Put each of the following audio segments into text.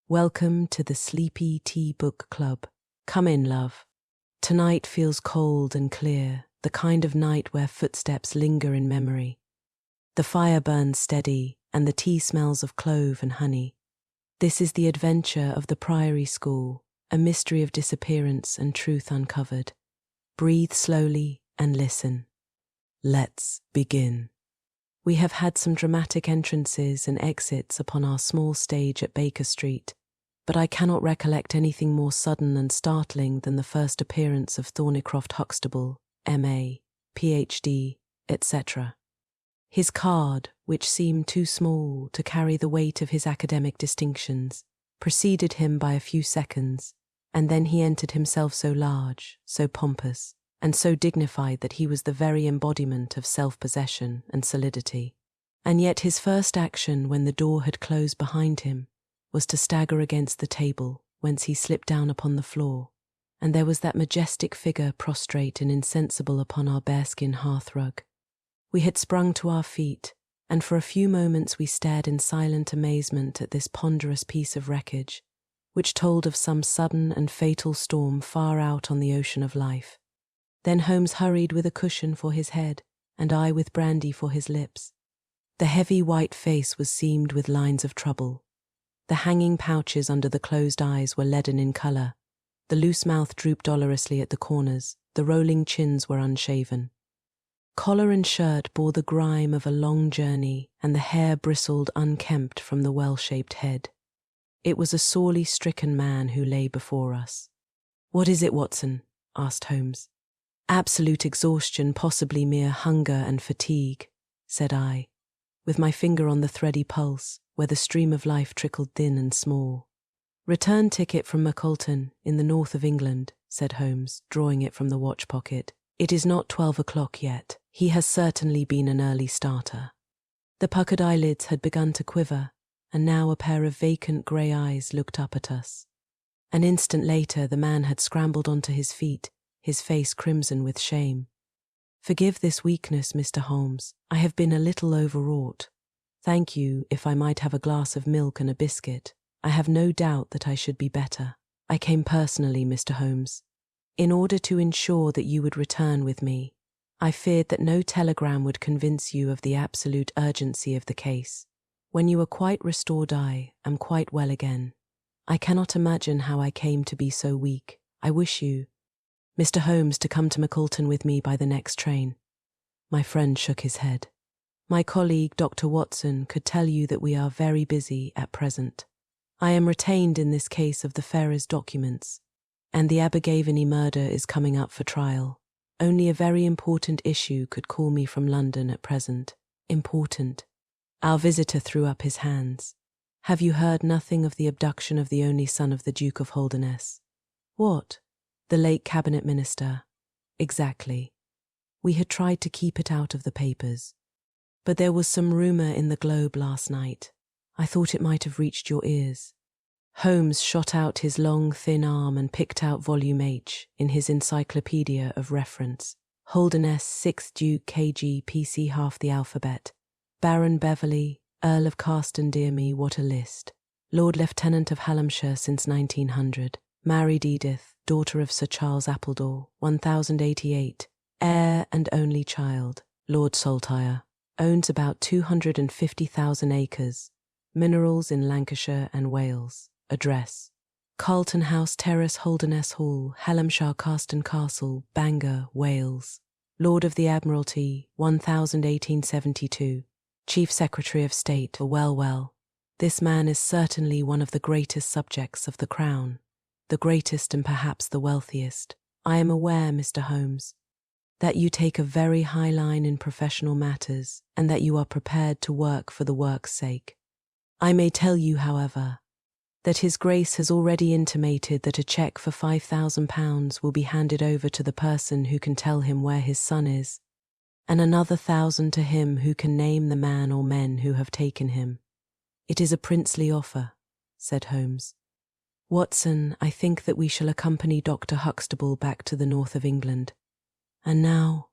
Welcome to the Sleepy Tea Book Club. Come in, love. Tonight feels cold and clear, the kind of night where footsteps linger in memory. The fire burns steady, and the tea smells of clove and honey. This is the adventure of the Priory School, a mystery of disappearance and truth uncovered. Breathe slowly and listen. Let's begin. We have had some dramatic entrances and exits upon our small stage at Baker Street, but I cannot recollect anything more sudden and startling than the first appearance of Thornycroft Huxtable, M.A., Ph.D., etc. His card, which seemed too small to carry the weight of his academic distinctions, preceded him by a few seconds, and then he entered himself so large, so pompous, and so dignified that he was the very embodiment of self-possession and solidity. And yet his first action when the door had closed behind him was to stagger against the table, whence he slipped down upon the floor, and there was that majestic figure prostrate and insensible upon our bearskin hearthrug. We had sprung to our feet, and for a few moments we stared in silent amazement at this ponderous piece of wreckage, which told of some sudden and fatal storm far out on the ocean of life. Then Holmes hurried with a cushion for his head, and I with brandy for his lips. The heavy white face was seamed with lines of trouble. The hanging pouches under the closed eyes were leaden in colour. The loose mouth drooped dolorously at the corners. The rolling chins were unshaven. Collar and shirt bore the grime of a long journey, and the hair bristled unkempt from the well-shaped head. It was a sorely stricken man who lay before us. "What is it, Watson?" asked Holmes. "Absolute exhaustion, possibly mere hunger and fatigue," said I, with my finger on the thready pulse, where the stream of life trickled thin and small. "Return ticket from Macolton, in the north of England," said Holmes, drawing it from the watch pocket. "It is not 12 o'clock yet. He has certainly been an early starter." The puckered eyelids had begun to quiver, and now a pair of vacant grey eyes looked up at us. An instant later the man had scrambled onto his feet, his face crimson with shame. "Forgive this weakness, Mr. Holmes. I have been a little overwrought. Thank you, if I might have a glass of milk and a biscuit. I have no doubt that I should be better. I came personally, Mr. Holmes, in order to ensure that you would return with me. I feared that no telegram would convince you of the absolute urgency of the case. When you are quite restored, I am quite well again. I cannot imagine how I came to be so weak. I wish you, Mr. Holmes, to come to Macolton with me by the next train." My friend shook his head. "My colleague, Dr. Watson, could tell you that we are very busy at present. I am retained in this case of the Ferrers documents, and the Abergavenny murder is coming up for trial. Only a very important issue could call me from London at present." "Important?" Our visitor threw up his hands. "Have you heard nothing of the abduction of the only son of the Duke of Holderness?" "What? The late cabinet minister?" "Exactly. We had tried to keep it out of the papers, but there was some rumour in the Globe last night. I thought it might have reached your ears." Holmes shot out his long, thin arm and picked out volume H in his encyclopedia of reference. "Holderness, 6th Duke, KG, PC, half the alphabet. Baron Beverley, Earl of Carston-Dearmy, what a list. Lord Lieutenant of Hallamshire since 1900. Married Edith, daughter of Sir Charles Appledore, 1088. Heir and only child. Lord Saltire. Owns about 250,000 acres. Minerals in Lancashire and Wales. Address: Carlton House Terrace, Holderness Hall, Hallamshire, Carston Castle, Bangor, Wales. Lord of the Admiralty, 1872. Chief Secretary of State. Well, this man is certainly one of the greatest subjects of the Crown. The greatest and perhaps the wealthiest. I am aware, Mr. Holmes, that you take a very high line in professional matters, and that you are prepared to work for the work's sake. I may tell you, however, that His Grace has already intimated that a cheque for £5,000 will be handed over to the person who can tell him where his son is, and another 1,000 to him who can name the man or men who have taken him. It is a princely offer," said Holmes. "Watson, I think that we shall accompany Dr. Huxtable back to the north of England. And now,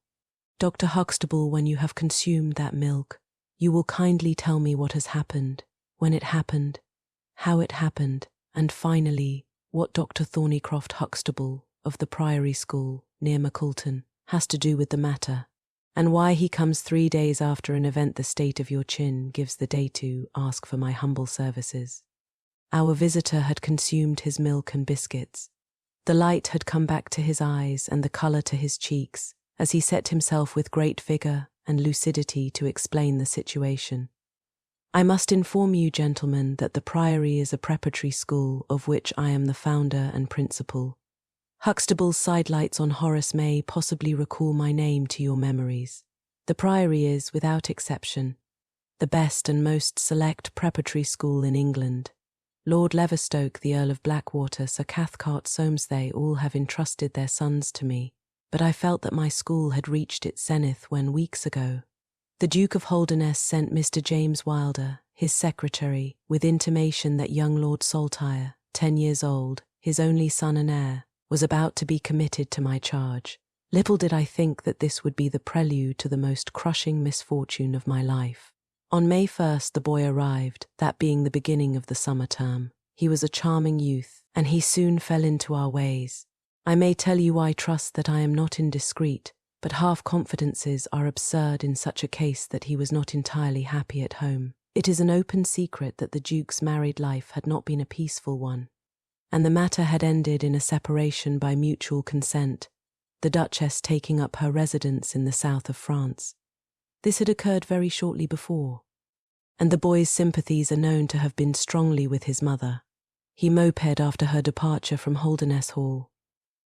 Dr. Huxtable, when you have consumed that milk, you will kindly tell me what has happened, when it happened, how it happened, and finally, what Dr. Thornycroft Huxtable of the Priory School near Maculton has to do with the matter, and why he comes 3 days after an event the state of your chin gives the day to ask for my humble services. Our visitor had consumed his milk and biscuits. The light had come back to his eyes and the colour to his cheeks as he set himself with great vigour and lucidity to explain the situation. I must inform you, gentlemen, that the Priory is a preparatory school of which I am the founder and principal. Huxtable's sidelights on Horace may possibly recall my name to your memories. The Priory is, without exception, the best and most select preparatory school in England. Lord Leverstoke, the Earl of Blackwater, Sir Cathcart Soames, they all have entrusted their sons to me, but I felt that my school had reached its zenith when, weeks ago, the Duke of Holderness sent Mr. James Wilder, his secretary, with intimation that young Lord Saltire, 10 years old, his only son and heir, was about to be committed to my charge. Little did I think that this would be the prelude to the most crushing misfortune of my life. On May 1st the boy arrived, that being the beginning of the summer term. He was a charming youth, and he soon fell into our ways. I may tell you I trust that I am not indiscreet, but half-confidences are absurd in such a case that he was not entirely happy at home. It is an open secret that the Duke's married life had not been a peaceful one, and the matter had ended in a separation by mutual consent, the Duchess taking up her residence in the south of France. This had occurred very shortly before, and the boy's sympathies are known to have been strongly with his mother. He moped after her departure from Holderness Hall,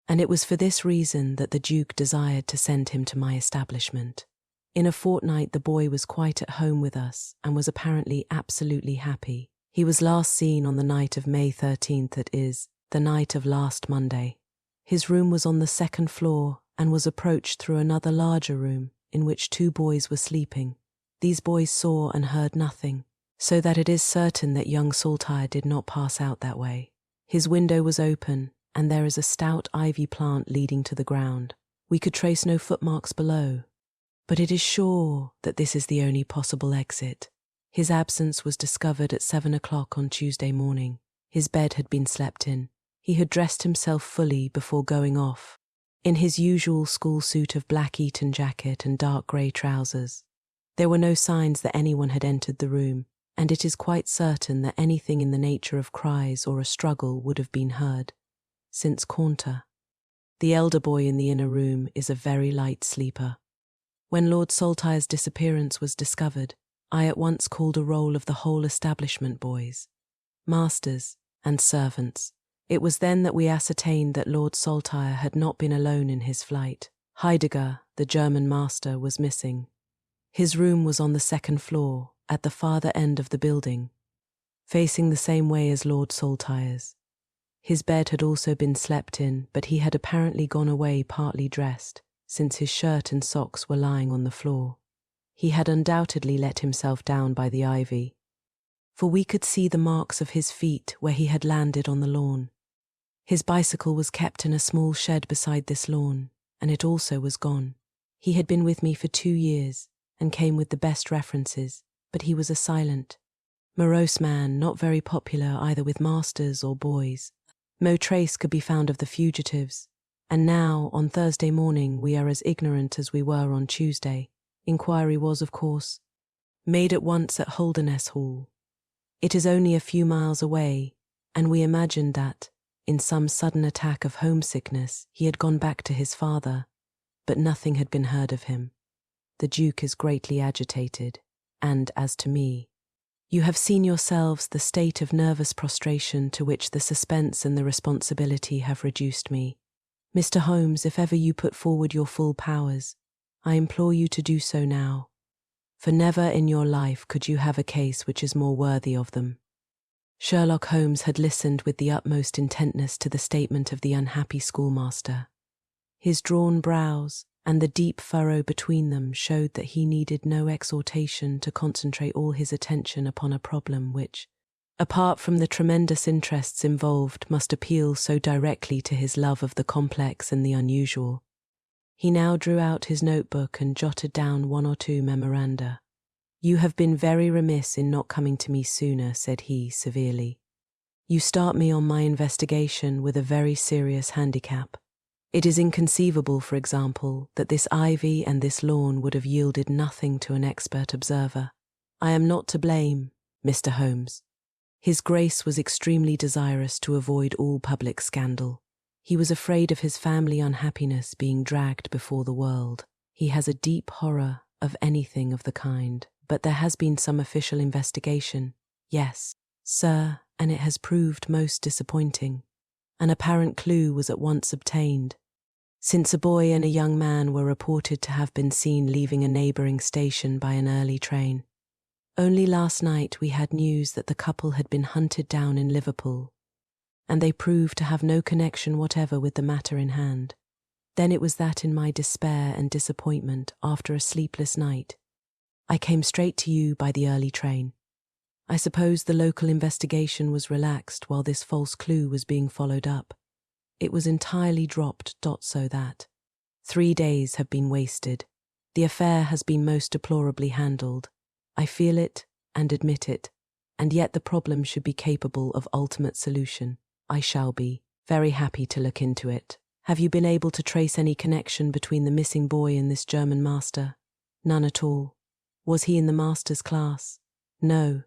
and it was for this reason that the Duke desired to send him to my establishment. In a fortnight the boy was quite at home with us and was apparently absolutely happy. He was last seen on the night of May 13th, that is, the night of last Monday. His room was on the 2nd floor and was approached through another larger room in which 2 boys were sleeping. These boys saw and heard nothing, so that it is certain that young Saltire did not pass out that way. His window was open, and there is a stout ivy plant leading to the ground. We could trace no footmarks below, but it is sure that this is the only possible exit. His absence was discovered at 7 o'clock on Tuesday morning. His bed had been slept in. He had dressed himself fully before going off, in his usual school suit of black Eton jacket and dark grey trousers. There were no signs that anyone had entered the room, and it is quite certain that anything in the nature of cries or a struggle would have been heard, since Caunter, the elder boy in the inner room, is a very light sleeper. When Lord Saltire's disappearance was discovered, I at once called a roll of the whole establishment, boys, masters, and servants. It was then that we ascertained that Lord Saltire had not been alone in his flight. Heidegger, the German master, was missing. His room was on the 2nd floor, at the farther end of the building, facing the same way as Lord Saltire's. His bed had also been slept in, but he had apparently gone away partly dressed, since his shirt and socks were lying on the floor. He had undoubtedly let himself down by the ivy, for we could see the marks of his feet where he had landed on the lawn. His bicycle was kept in a small shed beside this lawn, and it also was gone. He had been with me for 2 years, and came with the best references, but he was a silent, morose man, not very popular either with masters or boys. No trace could be found of the fugitives, and now, on Thursday morning, we are as ignorant as we were on Tuesday. Inquiry was, of course, made at once at Holderness Hall. It is only a few miles away, and we imagined that, in some sudden attack of homesickness, he had gone back to his father, but nothing had been heard of him. The Duke is greatly agitated, and, as to me, you have seen yourselves the state of nervous prostration to which the suspense and the responsibility have reduced me. Mr. Holmes, if ever you put forward your full powers, I implore you to do so now, for never in your life could you have a case which is more worthy of them. Sherlock Holmes had listened with the utmost intentness to the statement of the unhappy schoolmaster. His drawn brows and the deep furrow between them showed that he needed no exhortation to concentrate all his attention upon a problem which, apart from the tremendous interests involved, must appeal so directly to his love of the complex and the unusual. He now drew out his notebook and jotted down 1 or 2 memoranda. "You have been very remiss in not coming to me sooner," said he severely. You start me on my investigation with a very serious handicap. It is inconceivable, for example, that this ivy and this lawn would have yielded nothing to an expert observer. I am not to blame, Mr. Holmes. His Grace was extremely desirous to avoid all public scandal. He was afraid of his family unhappiness being dragged before the world. He has a deep horror of anything of the kind, but there has been some official investigation. Yes, sir, and it has proved most disappointing. An apparent clue was at once obtained. Since a boy and a young man were reported to have been seen leaving a neighbouring station by an early train. Only last night we had news that the couple had been hunted down in Liverpool, and they proved to have no connection whatever with the matter in hand. Then it was that in my despair and disappointment after a sleepless night, I came straight to you by the early train. I suppose the local investigation was relaxed while this false clue was being followed up. It was entirely dropped, so that 3 days have been wasted. The affair has been most deplorably handled. I feel it and admit it, and yet the problem should be capable of ultimate solution. I shall be very happy to look into it. Have you been able to trace any connection between the missing boy and this German master? None at all. Was he in the master's class? No.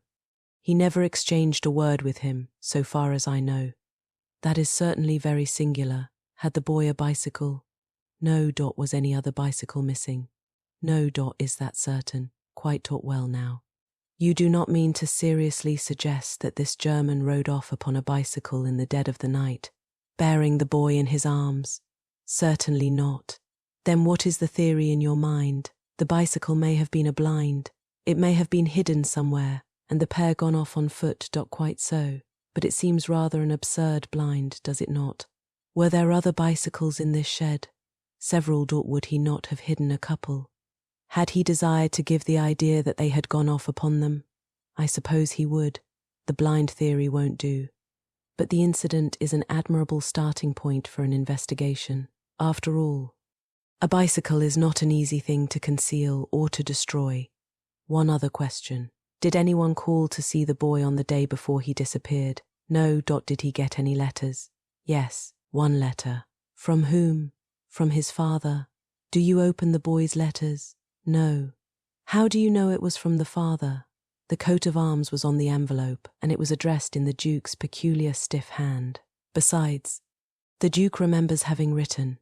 He never exchanged a word with him, so far as I know. That is certainly very singular. Had the boy a bicycle? No. Was any other bicycle missing? No. Is that certain? Quite well now. You do not mean to seriously suggest that this German rode off upon a bicycle in the dead of the night, bearing the boy in his arms? Certainly not. Then what is the theory in your mind? The bicycle may have been a blind. It may have been hidden somewhere, and the pair gone off on foot. Quite so. But it seems rather an absurd blind, does it not? Were there other bicycles in this shed? Several. Would he not have hidden a couple? Had he desired to give the idea that they had gone off upon them? I suppose he would. The blind theory won't do. But the incident is an admirable starting point for an investigation. After all, a bicycle is not an easy thing to conceal or to destroy. One other question. Did anyone call to see the boy on the day before he disappeared? No. Did he get any letters? Yes, one letter. From whom? From his father. Do you open the boy's letters? No. How do you know it was from the father? The coat of arms was on the envelope, and it was addressed in the Duke's peculiar stiff hand. Besides, the Duke remembers having written.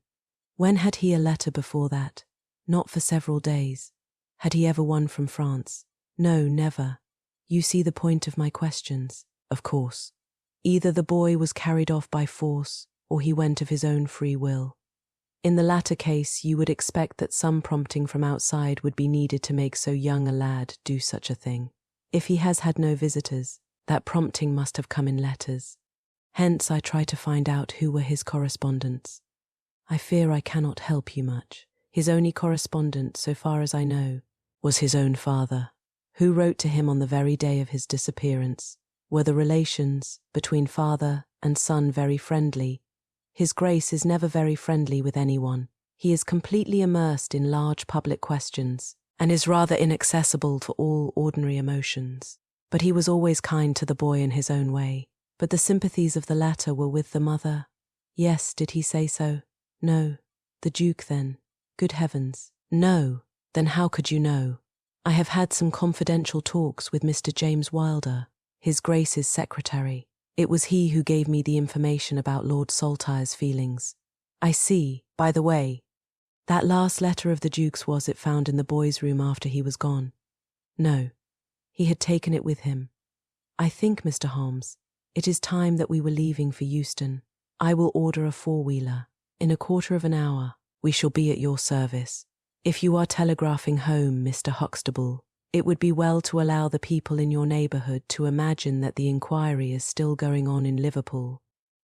When had he a letter before that? Not for several days. Had he ever one from France? No, never. You see the point of my questions. Of course. Either the boy was carried off by force, or he went of his own free will. In the latter case, you would expect that some prompting from outside would be needed to make so young a lad do such a thing. If he has had no visitors, that prompting must have come in letters. Hence I try to find out who were his correspondents. I fear I cannot help you much. His only correspondent, so far as I know, was his own father, who wrote to him on the very day of his disappearance. Were the relations between father and son very friendly? His Grace is never very friendly with anyone. He is completely immersed in large public questions, and is rather inaccessible to all ordinary emotions. But he was always kind to the boy in his own way. But the sympathies of the latter were with the mother. Yes, did he say so? No. The Duke, then? Good heavens. No. Then how could you know? I have had some confidential talks with Mr. James Wilder, His Grace's secretary. It was he who gave me the information about Lord Saltire's feelings. I see, by the way, that last letter of the Duke's, was it found in the boy's room after he was gone? No. He had taken it with him. I think, Mr. Holmes, it is time that we were leaving for Euston. I will order a four-wheeler. In a quarter of an hour, we shall be at your service. If you are telegraphing home, Mr. Huxtable, it would be well to allow the people in your neighbourhood to imagine that the inquiry is still going on in Liverpool,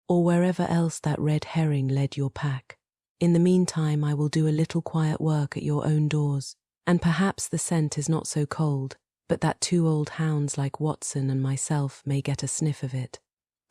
or wherever else that red herring led your pack. In the meantime, I will do a little quiet work at your own doors, and perhaps the scent is not so cold, but that 2 old hounds like Watson and myself may get a sniff of it.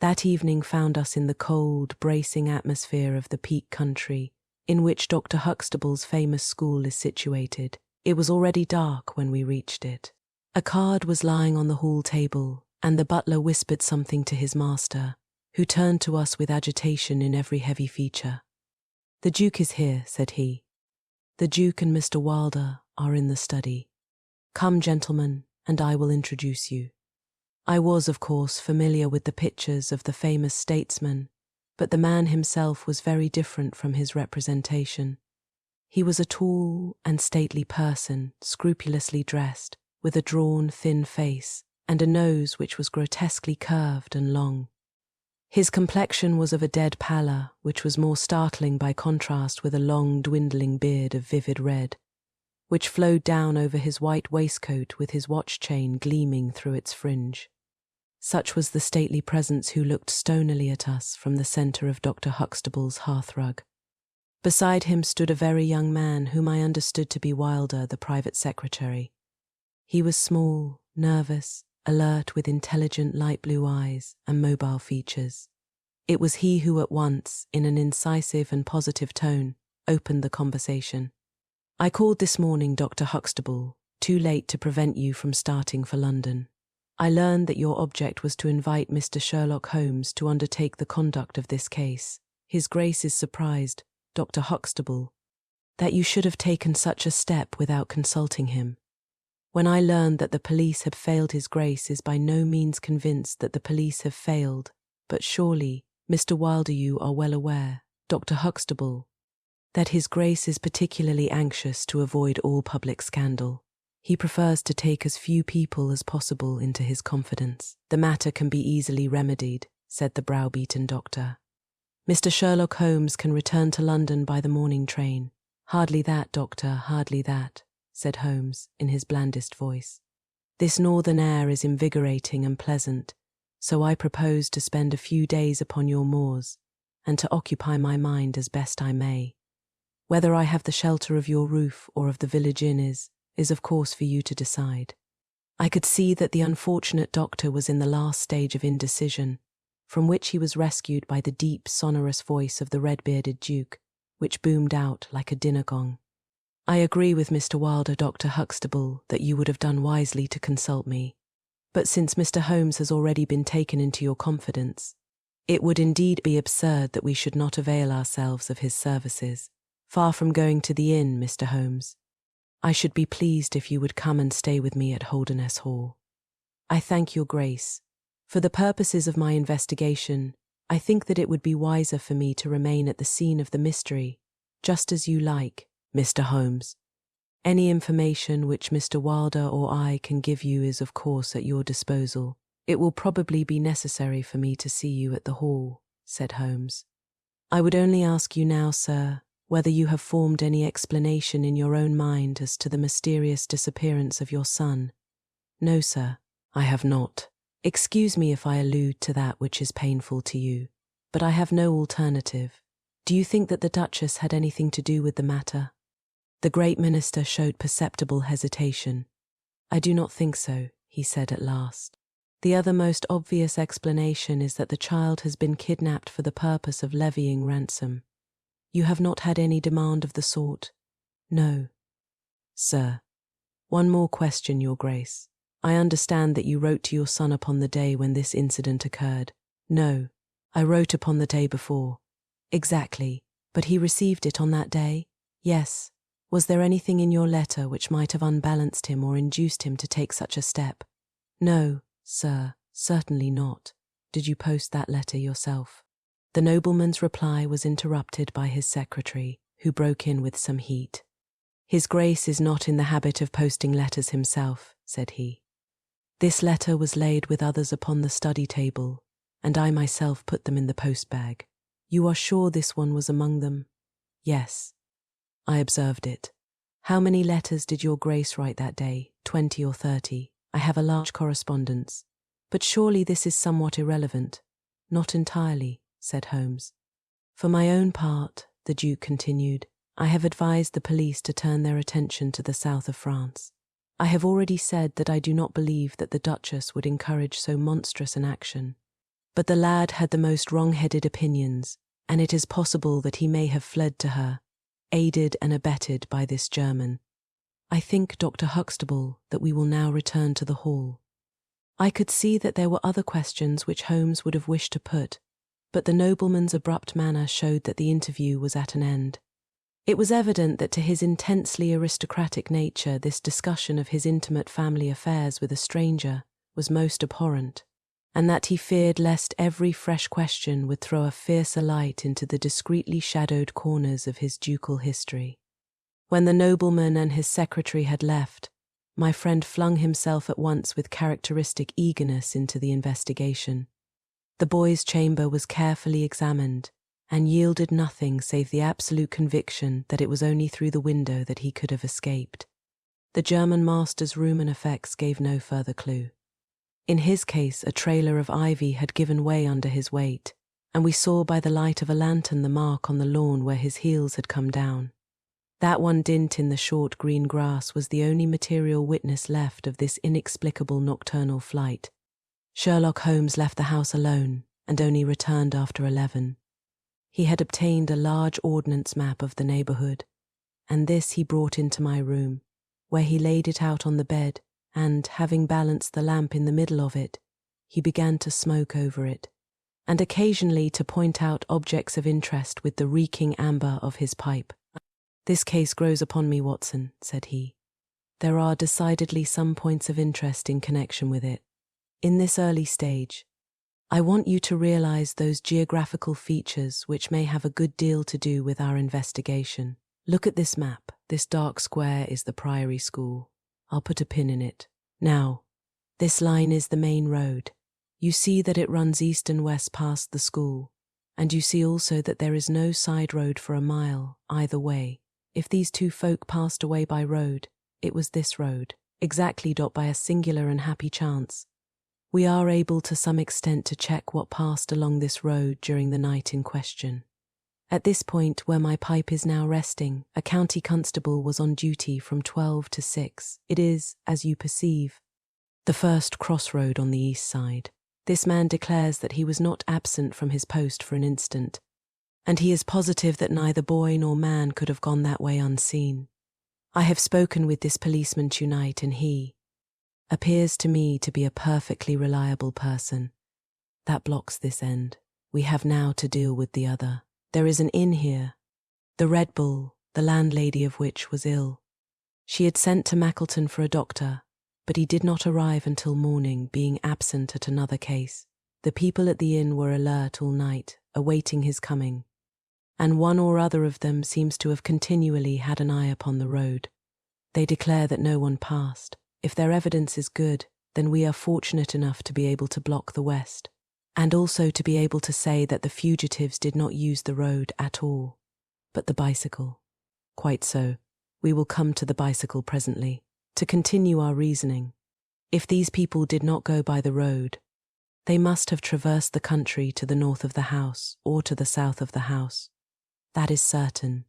That evening found us in the cold, bracing atmosphere of the Peak Country, in which Dr. Huxtable's famous school is situated. It was already dark when we reached it. A card was lying on the hall table, and the butler whispered something to his master, who turned to us with agitation in every heavy feature. "The Duke is here," said he. "The Duke and Mr. Wilder are in the study. Come, gentlemen, and I will introduce you." I was, of course, familiar with the pictures of the famous statesman, but the man himself was very different from his representation. He was a tall and stately person, scrupulously dressed, with a drawn, thin face, and a nose which was grotesquely curved and long. His complexion was of a dead pallor, which was more startling by contrast with a long, dwindling beard of vivid red, which flowed down over his white waistcoat with his watch chain gleaming through its fringe. Such was the stately presence who looked stonily at us from the centre of Dr. Huxtable's hearthrug. Beside him stood a very young man whom I understood to be Wilder, the private secretary. He was small, nervous, alert, with intelligent light blue eyes and mobile features. It was he who at once, in an incisive and positive tone, opened the conversation. "I called this morning, Dr. Huxtable, too late to prevent you from starting for London. I learned that your object was to invite Mr. Sherlock Holmes to undertake the conduct of this case. His Grace is surprised, Dr. Huxtable, that you should have taken such a step without consulting him. When I learned that the police had failed His Grace is by no means convinced that the police have failed, but surely, Mr. Wilder, you are well aware, Dr. Huxtable, that His Grace is particularly anxious to avoid all public scandal. He prefers to take as few people as possible into his confidence. The matter can be easily remedied," said the browbeaten doctor. "Mr. Sherlock Holmes can return to London by the morning train." "Hardly that, doctor, hardly that," said Holmes in his blandest voice. "This northern air is invigorating and pleasant, so I propose to spend a few days upon your moors, and to occupy my mind as best I may. Whether I have the shelter of your roof or of the village inn is of course for you to decide." I could see that the unfortunate doctor was in the last stage of indecision, from which he was rescued by the deep, sonorous voice of the red-bearded Duke, which boomed out like a dinner gong. "I agree with Mr. Wilder, Dr. Huxtable, that you would have done wisely to consult me, but since Mr. Holmes has already been taken into your confidence, it would indeed be absurd that we should not avail ourselves of his services. Far from going to the inn, Mr. Holmes, I should be pleased if you would come and stay with me at Holderness Hall. I thank your Grace. For the purposes of my investigation, I think that it would be wiser for me to remain at the scene of the mystery, just as you like, Mr. Holmes. Any information which Mr. Wilder or I can give you is of course at your disposal. It will probably be necessary for me to see you at the hall," said Holmes. "I would only ask you now, sir, whether you have formed any explanation in your own mind as to the mysterious disappearance of your son." "No, sir, I have not. Excuse me if I allude to that which is painful to you, but I have no alternative. Do you think that the Duchess had anything to do with the matter?" The great minister showed perceptible hesitation. "I do not think so," he said at last. "The other most obvious explanation is that the child has been kidnapped for the purpose of levying ransom. You have not had any demand of the sort?" "No, sir." "One more question, your Grace. I understand that you wrote to your son upon the day when this incident occurred." "No, I wrote upon the day before." "Exactly, but he received it on that day?" "Yes." "Was there anything in your letter which might have unbalanced him or induced him to take such a step?" "No, sir, certainly not. Did you post that letter yourself?" The nobleman's reply was interrupted by his secretary, who broke in with some heat. "His Grace is not in the habit of posting letters himself," said he. "This letter was laid with others upon the study table, and I myself put them in the post-bag. You are sure this one was among them?" "Yes, I observed it." "How many letters did your Grace write that day, 20 or 30? I have a large correspondence. But surely this is somewhat irrelevant." "Not entirely," said Holmes. "For my own part," the Duke continued, "I have advised the police to turn their attention to the south of France. I have already said that I do not believe that the Duchess would encourage so monstrous an action. But the lad had the most wrong-headed opinions, and it is possible that he may have fled to her, aided and abetted by this German. I think, Dr. Huxtable, that we will now return to the hall." I could see that there were other questions which Holmes would have wished to put, but the nobleman's abrupt manner showed that the interview was at an end. It was evident that to his intensely aristocratic nature this discussion of his intimate family affairs with a stranger was most abhorrent, and that he feared lest every fresh question would throw a fiercer light into the discreetly shadowed corners of his ducal history. When the nobleman and his secretary had left, my friend flung himself at once with characteristic eagerness into the investigation. The boy's chamber was carefully examined, and yielded nothing save the absolute conviction that it was only through the window that he could have escaped. The German master's room and effects gave no further clue. In his case, a trailer of ivy had given way under his weight, and we saw by the light of a lantern the mark on the lawn where his heels had come down. That one dint in the short green grass was the only material witness left of this inexplicable nocturnal flight. Sherlock Holmes left the house alone, and only returned after 11. He had obtained a large ordnance map of the neighbourhood, and this he brought into my room, where he laid it out on the bed, and, having balanced the lamp in the middle of it, he began to smoke over it, and occasionally to point out objects of interest with the reeking amber of his pipe. "This case grows upon me, Watson," said he. "There are decidedly some points of interest in connection with it. In this early stage, I want you to realize those geographical features which may have a good deal to do with our investigation. Look at this map. This dark square is the Priory school. I'll put a pin in it. Now, this line is the main road. You see that it runs east and west past the school, and you see also that there is no side road for a mile either way. If these two folk passed away by road, it was this road, exactly by a singular and happy chance. We are able to some extent to check what passed along this road during the night in question. At this point, where my pipe is now resting, a county constable was on duty from 12 to 6. It is, as you perceive, the first crossroad on the east side. This man declares that he was not absent from his post for an instant, and he is positive that neither boy nor man could have gone that way unseen. I have spoken with this policeman tonight, and he appears to me to be a perfectly reliable person. That blocks this end. We have now to deal with the other. There is an inn here, the Red Bull, the landlady of which was ill. She had sent to Mackleton for a doctor, but he did not arrive until morning, being absent at another case. The people at the inn were alert all night, awaiting his coming, and one or other of them seems to have continually had an eye upon the road. They declare that no one passed. If their evidence is good, then we are fortunate enough to be able to block the west, and also to be able to say that the fugitives did not use the road at all, but the bicycle. Quite so. We will come to the bicycle presently. To continue our reasoning, if these people did not go by the road, they must have traversed the country to the north of the house or to the south of the house. That is certain.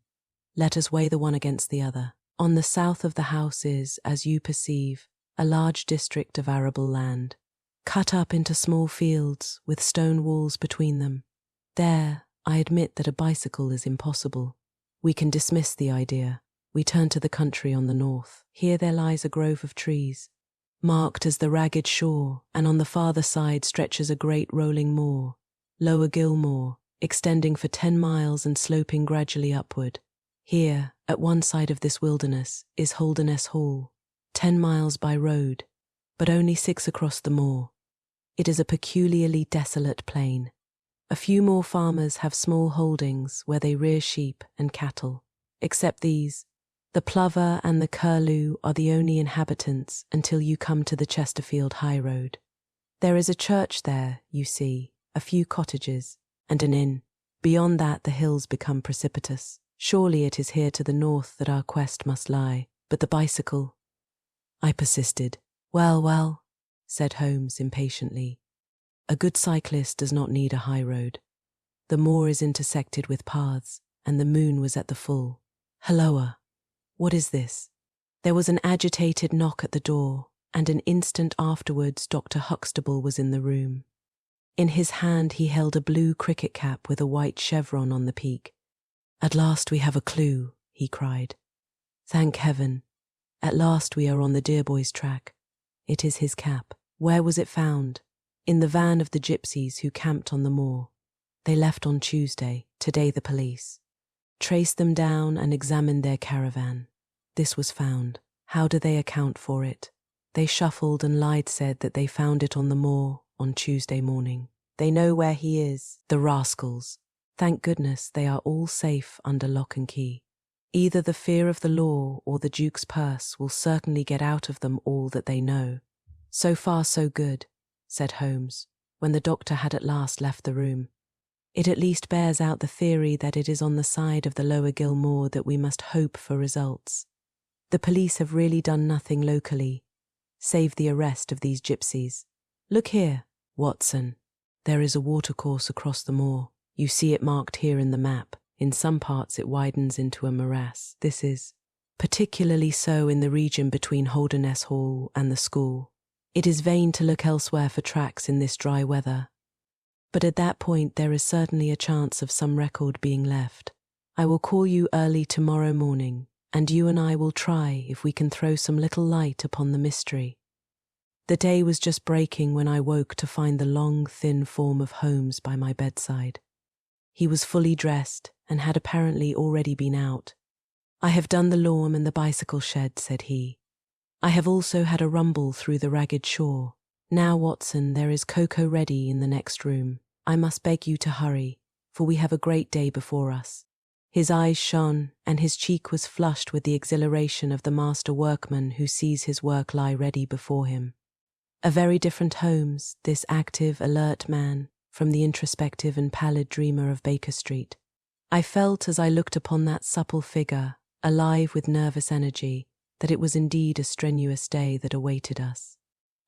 Let us weigh the one against the other. On the south of the house is, as you perceive, a large district of arable land, cut up into small fields with stone walls between them. There, I admit that a bicycle is impossible. We can dismiss the idea. We turn to the country on the north. Here there lies a grove of trees, marked as the Ragged Shore, and on the farther side stretches a great rolling moor, Lower Gilmore, extending for 10 miles and sloping gradually upward. Here, at one side of this wilderness, is Holderness Hall, 10 miles by road, but only 6 across the moor. It is a peculiarly desolate plain. A few more farmers have small holdings where they rear sheep and cattle. Except these, the plover and the curlew are the only inhabitants until you come to the Chesterfield High Road. There is a church there, you see, a few cottages, and an inn. Beyond that the hills become precipitous. Surely it is here to the north that our quest must lie. But the bicycle, I persisted. Well, said Holmes impatiently. A good cyclist does not need a high road. The moor is intersected with paths, and the moon was at the full. Halloa! What is this? There was an agitated knock at the door, and an instant afterwards Dr. Huxtable was in the room. In his hand he held a blue cricket cap with a white chevron on the peak. At last we have a clue, he cried. Thank heaven. At last we are on the dear boy's track. It is his cap. Where was it found? In the van of the gypsies who camped on the moor. They left on Tuesday, today the police traced them down and examined their caravan. This was found. How do they account for it? They shuffled and lied, said that they found it on the moor on Tuesday morning. They know where he is, the rascals. Thank goodness they are all safe under lock and key. Either the fear of the law or the Duke's purse will certainly get out of them all that they know. So far so good, said Holmes, when the doctor had at last left the room. It at least bears out the theory that it is on the side of the Lower Gilmore that we must hope for results. The police have really done nothing locally, save the arrest of these gypsies. Look here, Watson. There is a watercourse across the moor. You see it marked here in the map. In some parts it widens into a morass. This is particularly so in the region between Holderness Hall and the school. It is vain to look elsewhere for tracks in this dry weather. But at that point there is certainly a chance of some record being left. I will call you early tomorrow morning, and you and I will try if we can throw some little light upon the mystery. The day was just breaking when I woke to find the long, thin form of Holmes by my bedside. He was fully dressed and had apparently already been out. I have done the lawn and the bicycle shed, said he. I have also had a rumble through the ragged shore. Now, Watson, there is cocoa ready in the next room. I must beg you to hurry, for we have a great day before us. His eyes shone, and his cheek was flushed with the exhilaration of the master workman who sees his work lie ready before him. A very different Holmes, this active, alert man, from the introspective and pallid dreamer of Baker Street. I felt as I looked upon that supple figure, alive with nervous energy, that it was indeed a strenuous day that awaited us.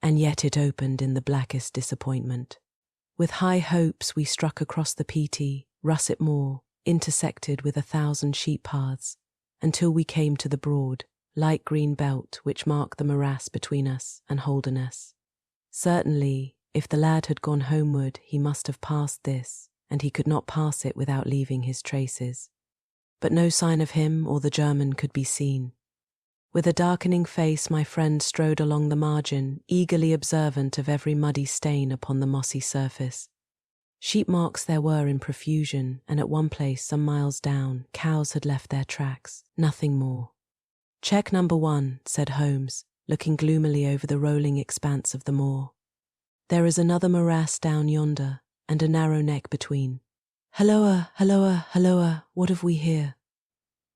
And yet it opened in the blackest disappointment. With high hopes we struck across the peaty, russet moor, intersected with 1,000 sheep paths, until we came to the broad, light green belt which marked the morass between us and Holderness. Certainly, if the lad had gone homeward, he must have passed this, and he could not pass it without leaving his traces. But no sign of him or the German could be seen. With a darkening face my friend strode along the margin, eagerly observant of every muddy stain upon the mossy surface. Sheep marks there were in profusion, and at one place, some miles down, cows had left their tracks, nothing more. Check number 1, said Holmes, looking gloomily over the rolling expanse of the moor. There is another morass down yonder, and a narrow neck between. Halloa, halloa, halloa, what have we here?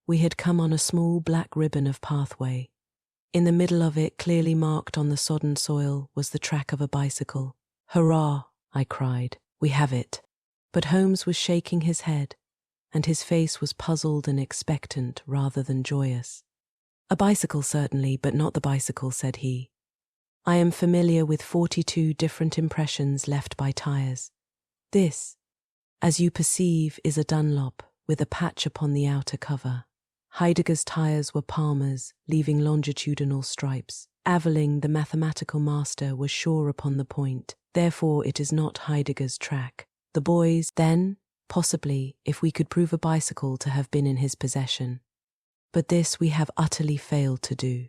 We had come on a small black ribbon of pathway. In the middle of it, clearly marked on the sodden soil, was the track of a bicycle. Hurrah, I cried, we have it. But Holmes was shaking his head, and his face was puzzled and expectant rather than joyous. A bicycle certainly, but not the bicycle, said he. I am familiar with 42 different impressions left by tyres. This, as you perceive, is a Dunlop with a patch upon the outer cover. Heidegger's tyres were Palmer's, leaving longitudinal stripes. Aveling, the mathematical master, was sure upon the point. Therefore it is not Heidegger's track. The boys, then, possibly, if we could prove a bicycle to have been in his possession. But this we have utterly failed to do.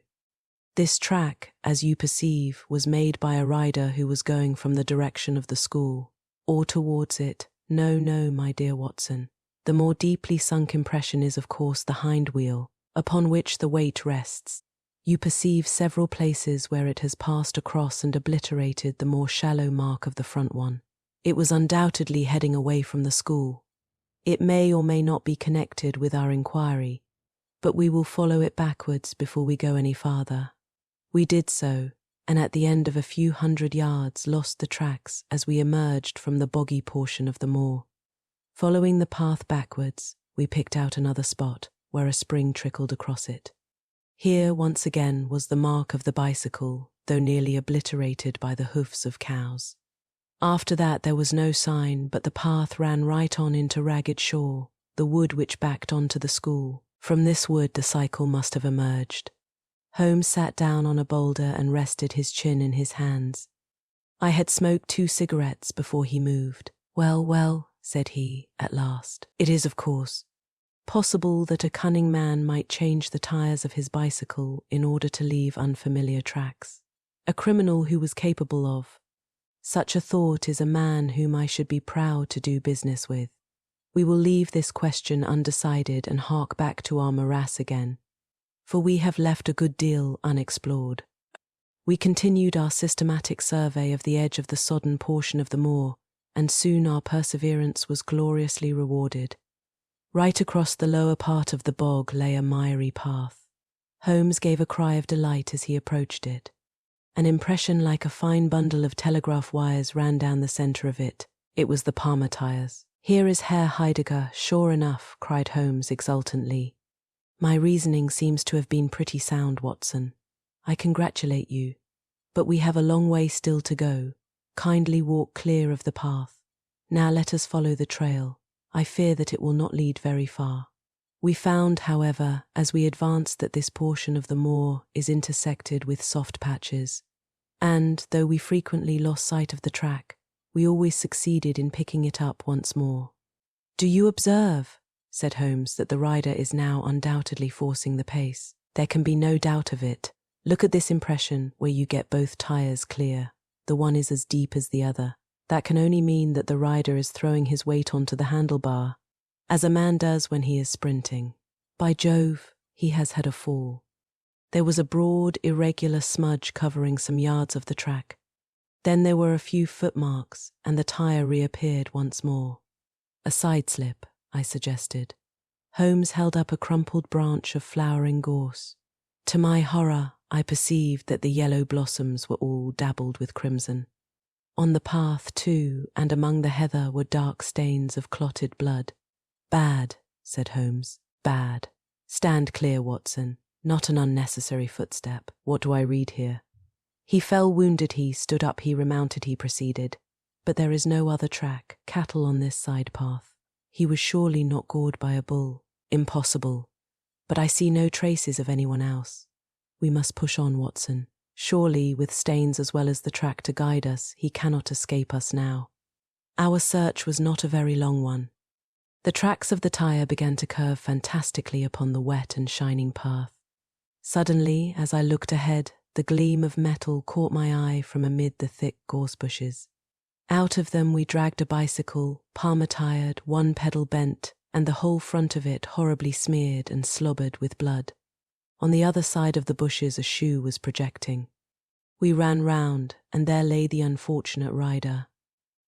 This track, as you perceive, was made by a rider who was going from the direction of the school, or towards it. No, my dear Watson. The more deeply sunk impression is, of course, the hind wheel, upon which the weight rests. You perceive several places where it has passed across and obliterated the more shallow mark of the front one. It was undoubtedly heading away from the school. It may or may not be connected with our inquiry, but we will follow it backwards before we go any farther. We did so, and at the end of a few hundred yards lost the tracks as we emerged from the boggy portion of the moor. Following the path backwards, we picked out another spot where a spring trickled across it. Here, once again, was the mark of the bicycle, though nearly obliterated by the hoofs of cows. After that there was no sign, but the path ran right on into Ragged Shaw, the wood which backed onto the school. From this wood the cycle must have emerged. Holmes sat down on a boulder and rested his chin in his hands. I had smoked 2 cigarettes before he moved. Well, said he, at last. It is, of course, possible that a cunning man might change the tyres of his bicycle in order to leave unfamiliar tracks. A criminal who was capable of. Such a thought is a man whom I should be proud to do business with. We will leave this question undecided and hark back to our morass again, for we have left a good deal unexplored. We continued our systematic survey of the edge of the sodden portion of the moor, and soon our perseverance was gloriously rewarded. Right across the lower part of the bog lay a miry path. Holmes gave a cry of delight as he approached it. An impression like a fine bundle of telegraph wires ran down the centre of it. It was the Palmer tires. "Here is Herr Heidegger, sure enough," cried Holmes exultantly. "My reasoning seems to have been pretty sound, Watson. I congratulate you. But we have a long way still to go. Kindly walk clear of the path. Now let us follow the trail. I fear that it will not lead very far." We found, however, as we advanced that this portion of the moor is intersected with soft patches, and, though we frequently lost sight of the track, we always succeeded in picking it up once more. "Do you observe," said Holmes, "that the rider is now undoubtedly forcing the pace? There can be no doubt of it. Look at this impression where you get both tires clear. The one is as deep as the other. That can only mean that the rider is throwing his weight onto the handlebar, as a man does when he is sprinting. By Jove, he has had a fall." There was a broad, irregular smudge covering some yards of the track. Then there were a few footmarks, and the tire reappeared once more. "A side slip," I suggested. Holmes held up a crumpled branch of flowering gorse. To my horror, I perceived that the yellow blossoms were all dabbled with crimson. On the path, too, and among the heather were dark stains of clotted blood. "Bad," said Holmes, "bad. Stand clear, Watson. Not an unnecessary footstep. What do I read here?" "He fell wounded, he stood up, he remounted, he proceeded. But there is no other track, cattle on this side path. He was surely not gored by a bull. Impossible. But I see no traces of anyone else. We must push on, Watson. Surely, with stains as well as the track to guide us, he cannot escape us now." Our search was not a very long one. The tracks of the tire began to curve fantastically upon the wet and shining path. Suddenly, as I looked ahead, the gleam of metal caught my eye from amid the thick gorse bushes. Out of them we dragged a bicycle, Palmer-tired, one pedal bent, and the whole front of it horribly smeared and slobbered with blood. On the other side of the bushes a shoe was projecting. We ran round, and there lay the unfortunate rider.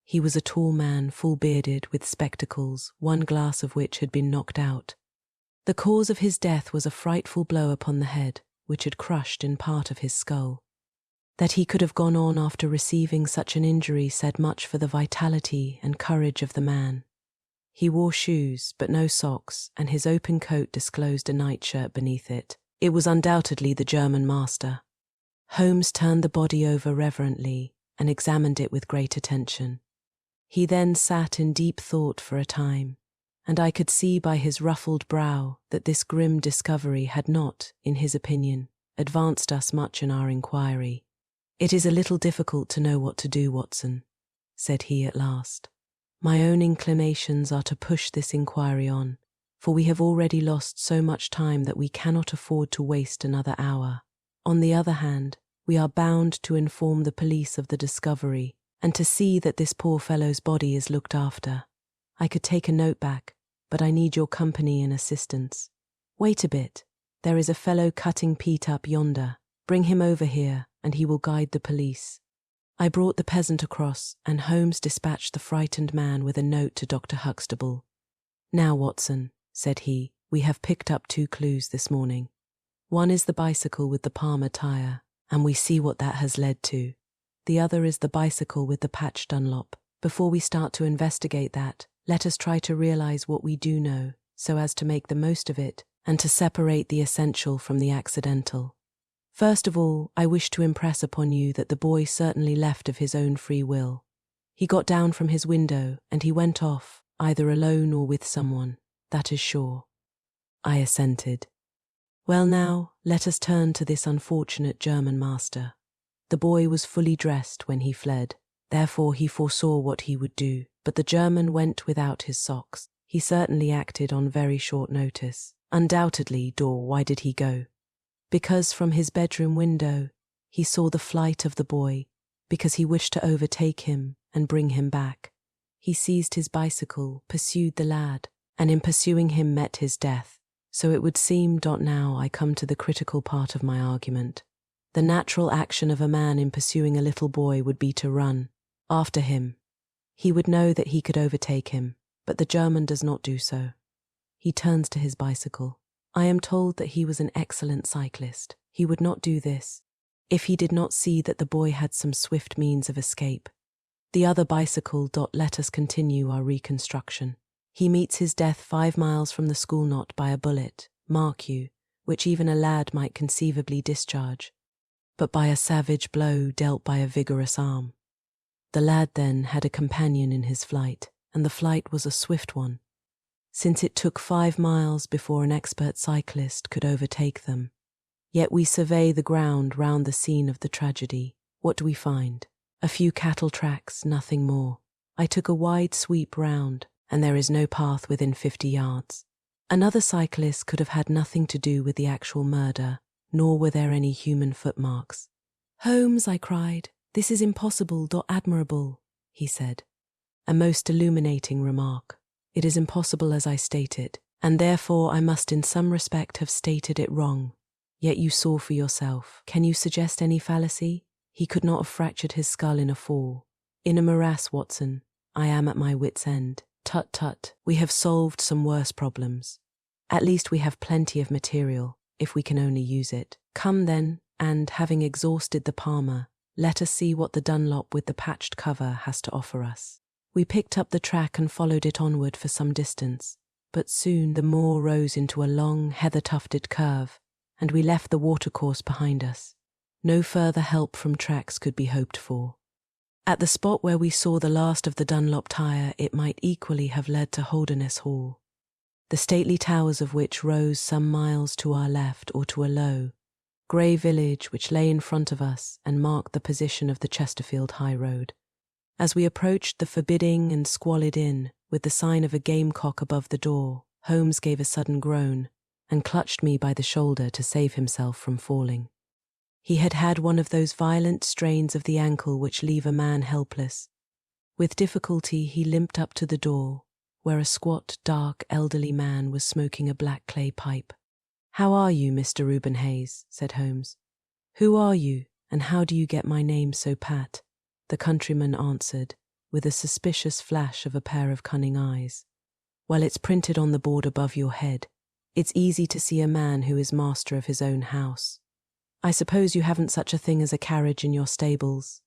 He was a tall man, full-bearded, with spectacles, one glass of which had been knocked out. The cause of his death was a frightful blow upon the head, which had crushed in part of his skull. That he could have gone on after receiving such an injury said much for the vitality and courage of the man. He wore shoes, but no socks, and his open coat disclosed a nightshirt beneath it. It was undoubtedly the German master. Holmes turned the body over reverently and examined it with great attention. He then sat in deep thought for a time, and I could see by his ruffled brow that this grim discovery had not, in his opinion, advanced us much in our inquiry. "It is a little difficult to know what to do, Watson," said he at last. "My own inclinations are to push this inquiry on, for we have already lost so much time that we cannot afford to waste another hour. On the other hand, we are bound to inform the police of the discovery and to see that this poor fellow's body is looked after. I could take a note back, but I need your company and assistance. Wait a bit. There is a fellow cutting peat up yonder. Bring him over here, and he will guide the police." I brought the peasant across, and Holmes dispatched the frightened man with a note to Dr. Huxtable. "Now, Watson," said he, "we have picked up 2 clues this morning. One is the bicycle with the Palmer tire, and we see what that has led to. The other is the bicycle with the patch Dunlop. Before we start to investigate that, let us try to realize what we do know, so as to make the most of it, and to separate the essential from the accidental. First of all, I wish to impress upon you that the boy certainly left of his own free will. He got down from his window, and he went off, either alone or with someone, that is sure." I assented. "Well now, let us turn to this unfortunate German master. The boy was fully dressed when he fled, therefore he foresaw what he would do, but the German went without his socks. He certainly acted on very short notice. Undoubtedly, Doyle, why did he go? Because from his bedroom window He saw the flight of the boy because he wished to overtake him and bring him back. He seized his bicycle, pursued the lad, and in pursuing him met his death. So it would seem. Now I come to the critical part of my argument. The natural action of a man in pursuing a little boy would be to run after him. He would know that he could overtake him, but the German does not do so. He turns to his bicycle. I am told that he was an excellent cyclist. He would not do this if he did not see that the boy had some swift means of escape. The other bicycle. Let us continue our reconstruction. He meets his death 5 miles from the school, not by a bullet, mark you, which even a lad might conceivably discharge, but by a savage blow dealt by a vigorous arm. The lad then had a companion in his flight, and the flight was a swift one, since it took 5 miles before an expert cyclist could overtake them. Yet we survey the ground round the scene of the tragedy. What do we find? A few cattle tracks, nothing more. I took a wide sweep round, and there is no path within 50 yards. Another cyclist could have had nothing to do with the actual murder, nor were there any human footmarks. Holmes, I cried, this is impossible. Admirable, he said. A most illuminating remark. It is impossible as I stated, and therefore I must in some respect have stated it wrong. Yet you saw for yourself. Can you suggest any fallacy? He could not have fractured his skull in a fall. In a morass, Watson. I am at my wit's end. Tut tut, we have solved some worse problems. At least we have plenty of material, if we can only use it. Come then, and having exhausted the Palmer, let us see what the Dunlop with the patched cover has to offer us. We picked up the track and followed it onward for some distance, but soon the moor rose into a long, heather-tufted curve, and we left the watercourse behind us. No further help from tracks could be hoped for. At the spot where we saw the last of the Dunlop tire, it might equally have led to Holderness Hall, the stately towers of which rose some miles to our left, or to a low, grey village which lay in front of us and marked the position of the Chesterfield High Road. As we approached the forbidding and squalid inn, with the sign of a gamecock above the door, Holmes gave a sudden groan and clutched me by the shoulder to save himself from falling. He had had one of those violent strains of the ankle which leave a man helpless. With difficulty he limped up to the door, where a squat, dark, elderly man was smoking a black clay pipe. "How are you, Mr. Reuben Hayes?" said Holmes. "Who are you, and how do you get my name so pat?" the countryman answered, with a suspicious flash of a pair of cunning eyes. "Well, it's printed on the board above your head. It's easy to see a man who is master of his own house. I suppose you haven't such a thing as a carriage in your stables?"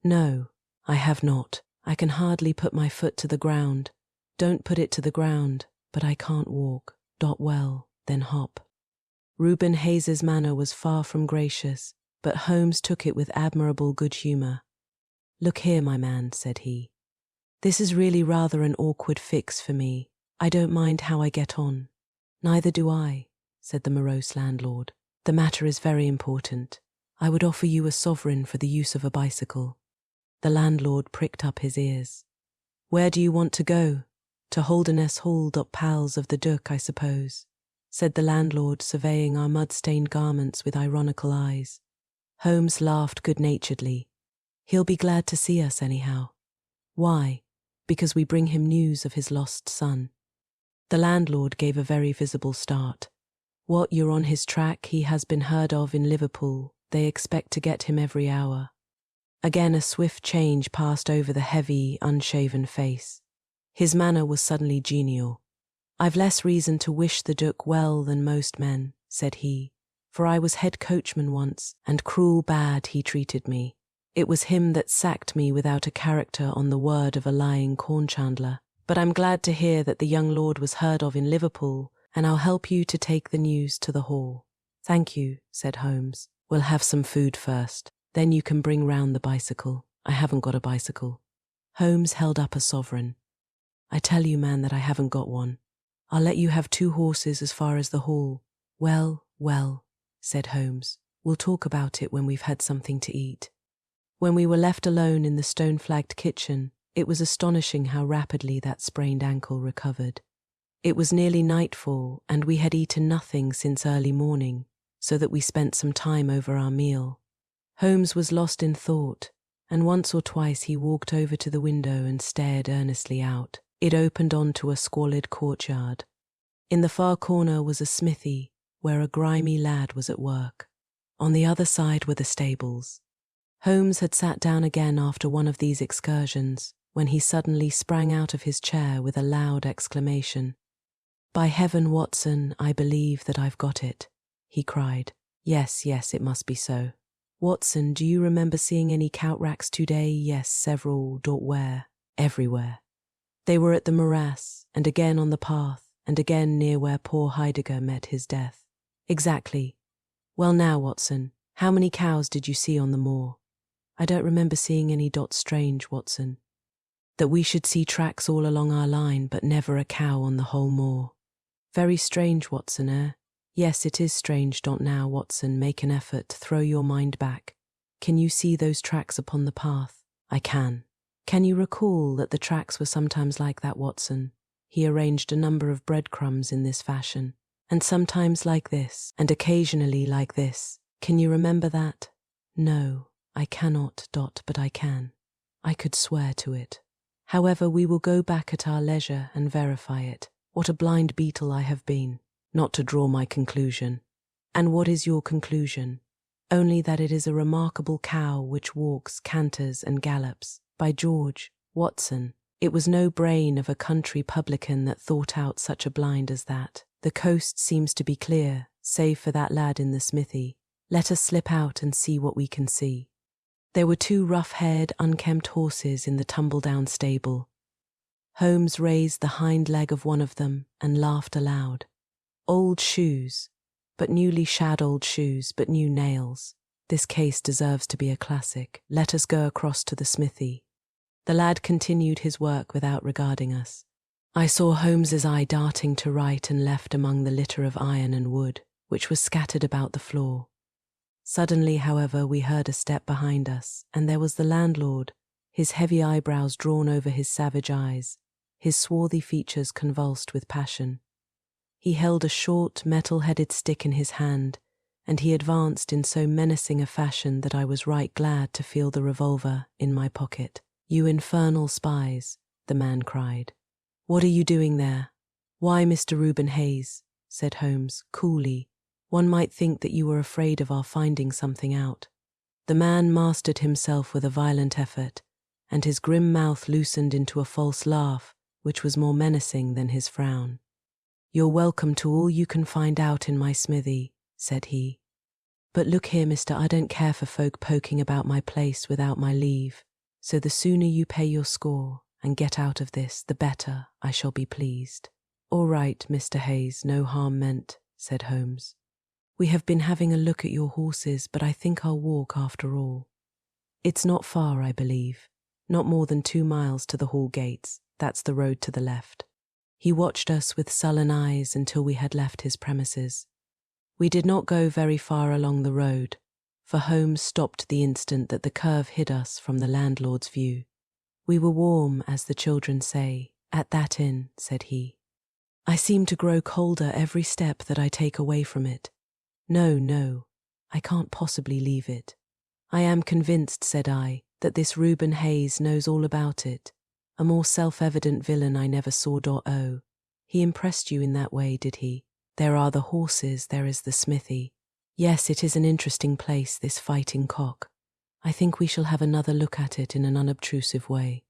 "No, I have not. I can hardly put my foot to the ground." "Don't put it to the ground, but I can't walk." "Well, then hop." Reuben Hayes's manner was far from gracious, but Holmes took it with admirable good humour. "Look here, my man," said he. "This is really rather an awkward fix for me. I don't mind how I get on." "Neither do I," said the morose landlord. "The matter is very important. I would offer you a sovereign for the use of a bicycle." The landlord pricked up his ears. "Where do you want to go? To Holderness Hall. Pals of the Duke, I suppose," said the landlord, surveying our mud-stained garments with ironical eyes. Holmes laughed good-naturedly. "He'll be glad to see us anyhow." "Why?" "Because we bring him news of his lost son." The landlord gave a very visible start. "What, you're on his track? He has been heard of in Liverpool. They expect to get him every hour." Again a swift change passed over the heavy, unshaven face. His manner was suddenly genial. "I've less reason to wish the Duke well than most men," said he, "for I was head coachman once, and cruel bad he treated me. It was him that sacked me without a character on the word of a lying corn chandler. But I'm glad to hear that the young lord was heard of in Liverpool, and I'll help you to take the news to the hall." "Thank you," said Holmes. "We'll have some food first. Then you can bring round the bicycle." "I haven't got a bicycle." Holmes held up a sovereign. "I tell you, man, that I haven't got one. I'll let you have 2 horses as far as the hall." Well, said Holmes. "We'll talk about it when we've had something to eat." When we were left alone in the stone-flagged kitchen, it was astonishing how rapidly that sprained ankle recovered. It was nearly nightfall, and we had eaten nothing since early morning, so that we spent some time over our meal. Holmes was lost in thought, and once or twice he walked over to the window and stared earnestly out. It opened onto a squalid courtyard. In the far corner was a smithy, where a grimy lad was at work. On the other side were the stables. Holmes had sat down again after one of these excursions, when he suddenly sprang out of his chair with a loud exclamation. "By heaven, Watson, I believe that I've got it," he cried. Yes, it must be so. Watson, do you remember seeing any cow racks today? Yes, several. Where? Everywhere. They were at the morass, and again on the path, and again near where poor Heidegger met his death. Exactly. Well now, Watson, how many cows did you see on the moor? I don't remember seeing any. Strange, Watson. That we should see tracks all along our line, but never a cow on the whole moor. Very strange, Watson, eh? Yes, it is strange. Now, Watson, make an effort, throw your mind back. Can you see those tracks upon the path? I can. Can you recall that the tracks were sometimes like that, Watson? He arranged a number of breadcrumbs in this fashion, and sometimes like this, and occasionally like this. Can you remember that? No, I cannot, but I can. I could swear to it. However, we will go back at our leisure and verify it. What a blind beetle I have been, not to draw my conclusion. And what is your conclusion? Only that it is a remarkable cow which walks, canters, and gallops. By George, Watson, it was no brain of a country publican that thought out such a blind as that. The coast seems to be clear, save for that lad in the smithy. Let us slip out and see what we can see. There were 2 rough-haired, unkempt horses in the tumble-down stable. Holmes raised the hind leg of one of them and laughed aloud. Old shoes, but newly shad old shoes, but new nails. This case deserves to be a classic. Let us go across to the smithy. The lad continued his work without regarding us. I saw Holmes's eye darting to right and left among the litter of iron and wood, which was scattered about the floor. Suddenly, however, we heard a step behind us, and there was the landlord, his heavy eyebrows drawn over his savage eyes, his swarthy features convulsed with passion. He held a short, metal-headed stick in his hand, and he advanced in so menacing a fashion that I was right glad to feel the revolver in my pocket. "You infernal spies," the man cried. "What are you doing there?" "Why, Mr. Reuben Hayes," said Holmes, coolly, "one might think that you were afraid of our finding something out." The man mastered himself with a violent effort, and his grim mouth loosened into a false laugh, which was more menacing than his frown. "You're welcome to all you can find out in my smithy," said he. "But look here, mister, I don't care for folk poking about my place without my leave, so the sooner you pay your score and get out of this, the better I shall be pleased." "All right, Mr. Hayes, no harm meant," said Holmes. "We have been having a look at your horses, but I think I'll walk after all. It's not far, I believe. Not more than 2 miles to the hall gates. That's the road to the left." He watched us with sullen eyes until we had left his premises. We did not go very far along the road, for Holmes stopped the instant that the curve hid us from the landlord's view. "We were warm, as the children say, at that inn," said he. "I seem to grow colder every step that I take away from it. No, I can't possibly leave it. I am convinced," said I, "that this Reuben Hayes knows all about it. A more self-evident villain I never saw. Oh, he impressed you in that way, did he? There are the horses, there is the smithy. Yes, it is an interesting place, this Fighting Cock. I think we shall have another look at it in an unobtrusive way."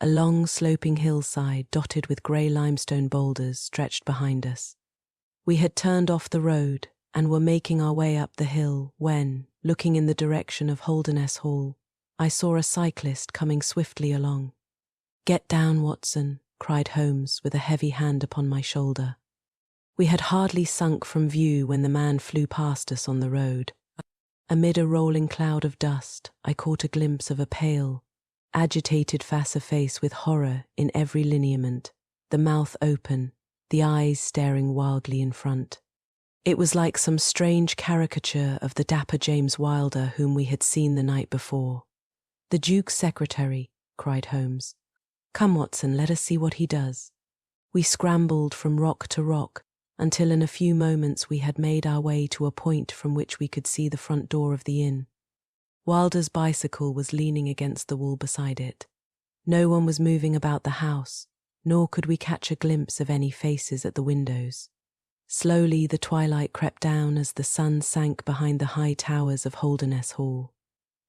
A long sloping hillside dotted with grey limestone boulders stretched behind us. We had turned off the road and were making our way up the hill when, looking in the direction of Holderness Hall, I saw a cyclist coming swiftly along. "Get down, Watson," cried Holmes with a heavy hand upon my shoulder. We had hardly sunk from view when the man flew past us on the road. Amid a rolling cloud of dust, I caught a glimpse of a pale, agitated face with horror in every lineament, the mouth open, the eyes staring wildly in front. It was like some strange caricature of the dapper James Wilder whom we had seen the night before. "The Duke's secretary," cried Holmes. "Come, Watson, let us see what he does." We scrambled from rock to rock until in a few moments we had made our way to a point from which we could see the front door of the inn. Wilder's bicycle was leaning against the wall beside it. No one was moving about the house, nor could we catch a glimpse of any faces at the windows. Slowly the twilight crept down as the sun sank behind the high towers of Holderness Hall.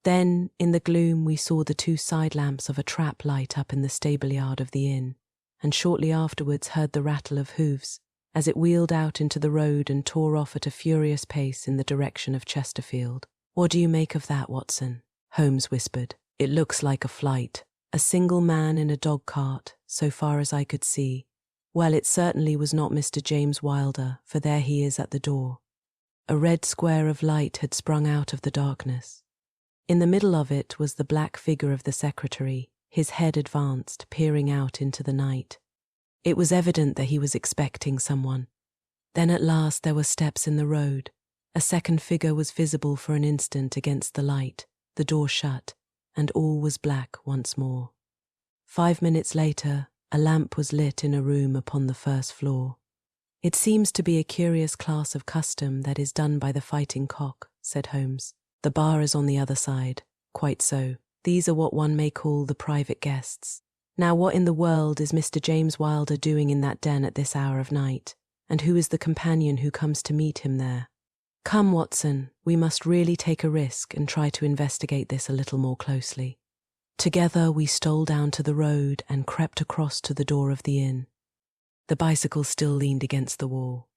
Then, in the gloom, we saw the 2 side lamps of a trap light up in the stable yard of the inn, and shortly afterwards heard the rattle of hoofs as it wheeled out into the road and tore off at a furious pace in the direction of Chesterfield. "What do you make of that, Watson?" Holmes whispered. "It looks like a flight. A single man in a dog cart, so far as I could see. Well, it certainly was not Mr. James Wilder, for there he is at the door." A red square of light had sprung out of the darkness. In the middle of it was the black figure of the secretary, his head advanced, peering out into the night. It was evident that he was expecting someone. Then at last there were steps in the road. A second figure was visible for an instant against the light, the door shut, and all was black once more. 5 minutes later, a lamp was lit in a room upon the first floor. "It seems to be a curious class of custom that is done by the Fighting Cock," said Holmes. "The bar is on the other side." "Quite so. These are what one may call the private guests. Now what in the world is Mr. James Wilder doing in that den at this hour of night? And who is the companion who comes to meet him there? Come, Watson, we must really take a risk and try to investigate this a little more closely." Together we stole down to the road and crept across to the door of the inn. The bicycle still leaned against the wall.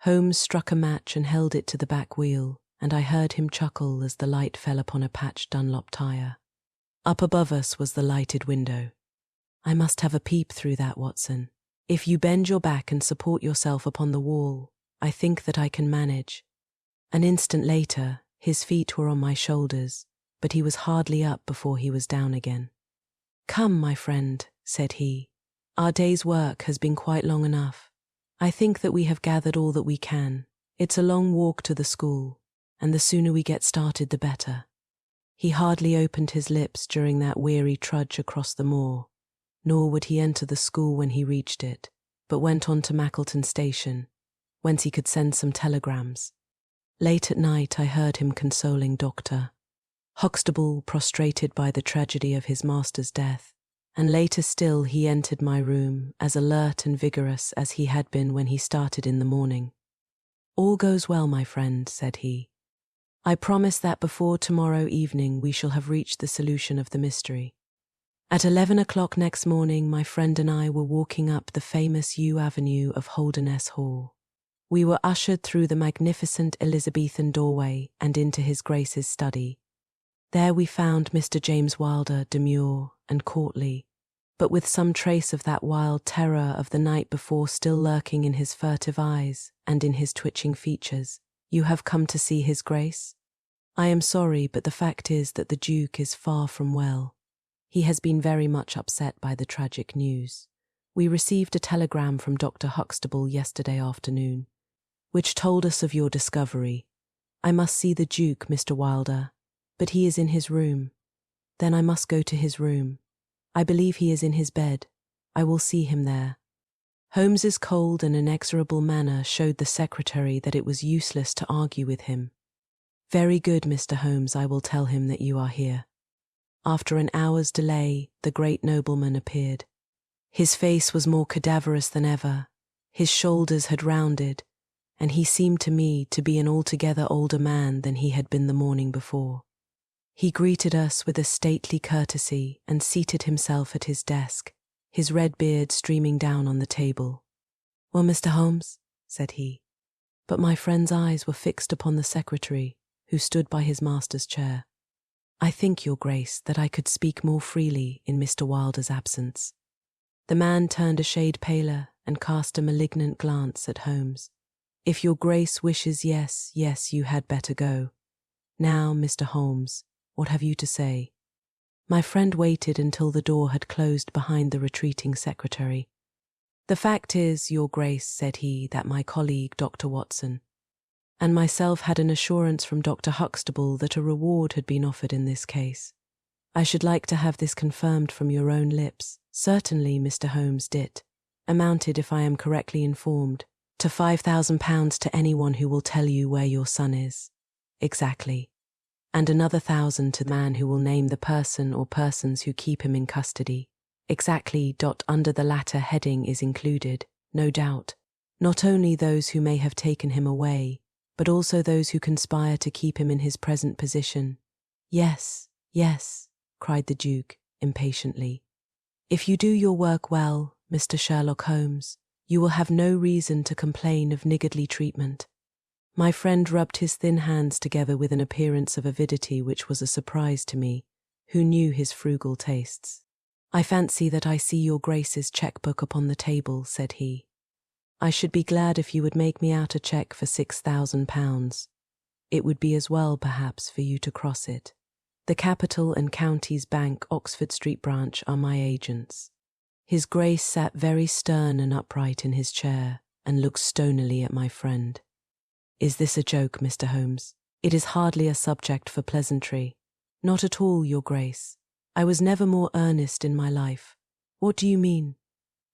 Holmes struck a match and held it to the back wheel, and I heard him chuckle as the light fell upon a patched Dunlop tire. Up above us was the lighted window. "I must have a peep through that, Watson. If you bend your back and support yourself upon the wall, I think that I can manage." An instant later, his feet were on my shoulders, but he was hardly up before he was down again. "Come, my friend," said he. "Our day's work has been quite long enough. I think that we have gathered all that we can. It's a long walk to the school, and the sooner we get started the better." He hardly opened his lips during that weary trudge across the moor, nor would he enter the school when he reached it, but went on to Mackleton Station, whence he could send some telegrams. Late at night I heard him consoling Dr. Huxtable, prostrated by the tragedy of his master's death, and later still he entered my room as alert and vigorous as he had been when he started in the morning. "All goes well, my friend," said he. "I promise that before tomorrow evening we shall have reached the solution of the mystery." At 11 o'clock next morning my friend and I were walking up the famous yew avenue of Holderness Hall. We were ushered through the magnificent Elizabethan doorway and into His Grace's study. There we found Mr. James Wilder demure and courtly, but with some trace of that wild terror of the night before still lurking in his furtive eyes and in his twitching features. "You have come to see His Grace? I am sorry, but the fact is that the Duke is far from well. He has been very much upset by the tragic news. We received a telegram from Dr. Huxtable yesterday afternoon, which told us of your discovery. I must see the Duke, Mr. Wilder, but he is in his room. Then I must go to his room. I believe he is in his bed. I will see him there." Holmes's cold and inexorable manner showed the secretary that it was useless to argue with him. "Very good, Mr. Holmes, I will tell him that you are here." After an hour's delay, the great nobleman appeared. His face was more cadaverous than ever, his shoulders had rounded, and he seemed to me to be an altogether older man than he had been the morning before. He greeted us with a stately courtesy and seated himself at his desk, his red beard streaming down on the table. "Well, Mr. Holmes," said he. But my friend's eyes were fixed upon the secretary, who stood by his master's chair. "I think, Your Grace, that I could speak more freely in Mr. Wilder's absence." The man turned a shade paler and cast a malignant glance at Holmes. "If Your Grace wishes, yes, you had better go. Now, Mr. Holmes, what have you to say?" My friend waited until the door had closed behind the retreating secretary. "The fact is, Your Grace," said he, "that my colleague, Dr. Watson, and myself had an assurance from Dr. Huxtable that a reward had been offered in this case. I should like to have this confirmed from your own lips." "Certainly, Mr. Holmes, did. Amounted, if I am correctly informed, to £5,000 to anyone who will tell you where your son is." "Exactly." and another 1,000 to the man who will name the person or persons who keep him in custody. Exactly. Under the latter heading is included, no doubt, not only those who may have taken him away, but also those who conspire to keep him in his present position. Yes, yes, cried the Duke, impatiently. If you do your work well, Mr. Sherlock Holmes, you will have no reason to complain of niggardly treatment. My friend rubbed his thin hands together with an appearance of avidity which was a surprise to me, who knew his frugal tastes. I fancy that I see your Grace's cheque-book upon the table, said he. I should be glad if you would make me out a cheque for £6,000. It would be as well, perhaps, for you to cross it. The Capital and Counties Bank, Oxford Street branch, are my agents. His Grace sat very stern and upright in his chair and looked stonily at my friend. Is this a joke, Mr. Holmes? It is hardly a subject for pleasantry. Not at all, Your Grace. I was never more earnest in my life. What do you mean?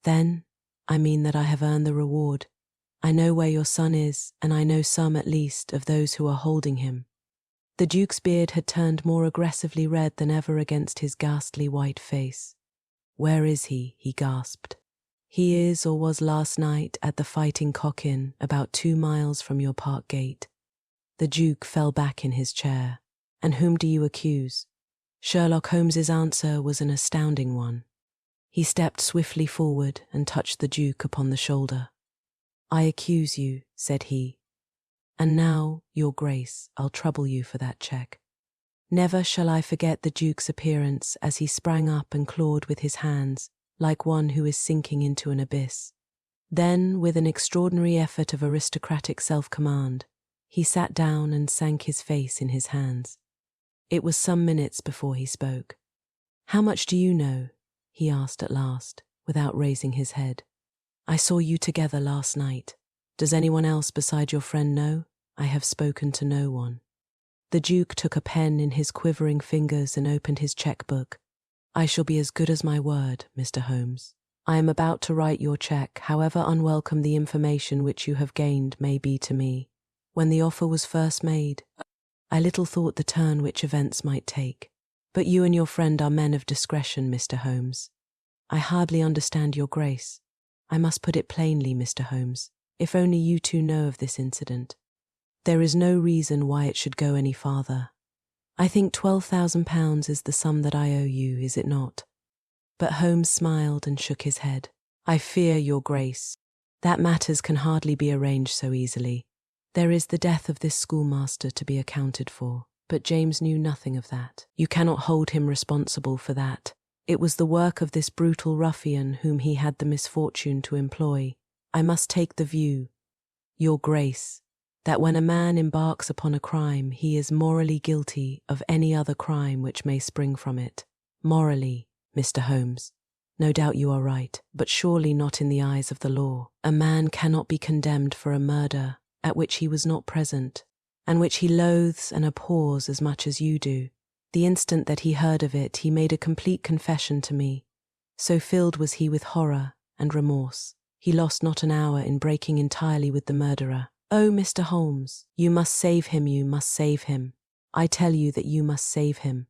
Then, I mean that I have earned the reward. I know where your son is, and I know some, at least, of those who are holding him. The Duke's beard had turned more aggressively red than ever against his ghastly white face. Where is he? He gasped. He is, or was last night, at the Fighting Cock Inn, about 2 miles from your park gate. The Duke fell back in his chair. And whom do you accuse? Sherlock Holmes's answer was an astounding one. He stepped swiftly forward and touched the Duke upon the shoulder. I accuse you, said he. And now, Your Grace, I'll trouble you for that cheque. Never shall I forget the Duke's appearance as he sprang up and clawed with his hands, like one who is sinking into an abyss. Then, with an extraordinary effort of aristocratic self-command, he sat down and sank his face in his hands. It was some minutes before he spoke. How much do you know? He asked at last, without raising his head. I saw you together last night. Does anyone else beside your friend know? I have spoken to no one. The Duke took a pen in his quivering fingers and opened his cheque-book. I shall be as good as my word, Mr. Holmes. I am about to write your cheque, however unwelcome the information which you have gained may be to me. When the offer was first made, I little thought the turn which events might take. But you and your friend are men of discretion, Mr. Holmes. I hardly understand your Grace. I must put it plainly, Mr. Holmes, if only you two know of this incident. There is no reason why it should go any farther. I think £12,000 is the sum that I owe you, is it not? But Holmes smiled and shook his head. I fear, Your Grace, that matters can hardly be arranged so easily. There is the death of this schoolmaster to be accounted for, but James knew nothing of that. You cannot hold him responsible for that. It was the work of this brutal ruffian whom he had the misfortune to employ. I must take the view, Your Grace, that when a man embarks upon a crime, he is morally guilty of any other crime which may spring from it. Morally, Mr. Holmes. No doubt you are right, but surely not in the eyes of the law. A man cannot be condemned for a murder at which he was not present, and which he loathes and abhors as much as you do. The instant that he heard of it, he made a complete confession to me. So filled was he with horror and remorse, he lost not an hour in breaking entirely with the murderer. Oh, Mr. Holmes, you must save him, you must save him. I tell you that you must save him.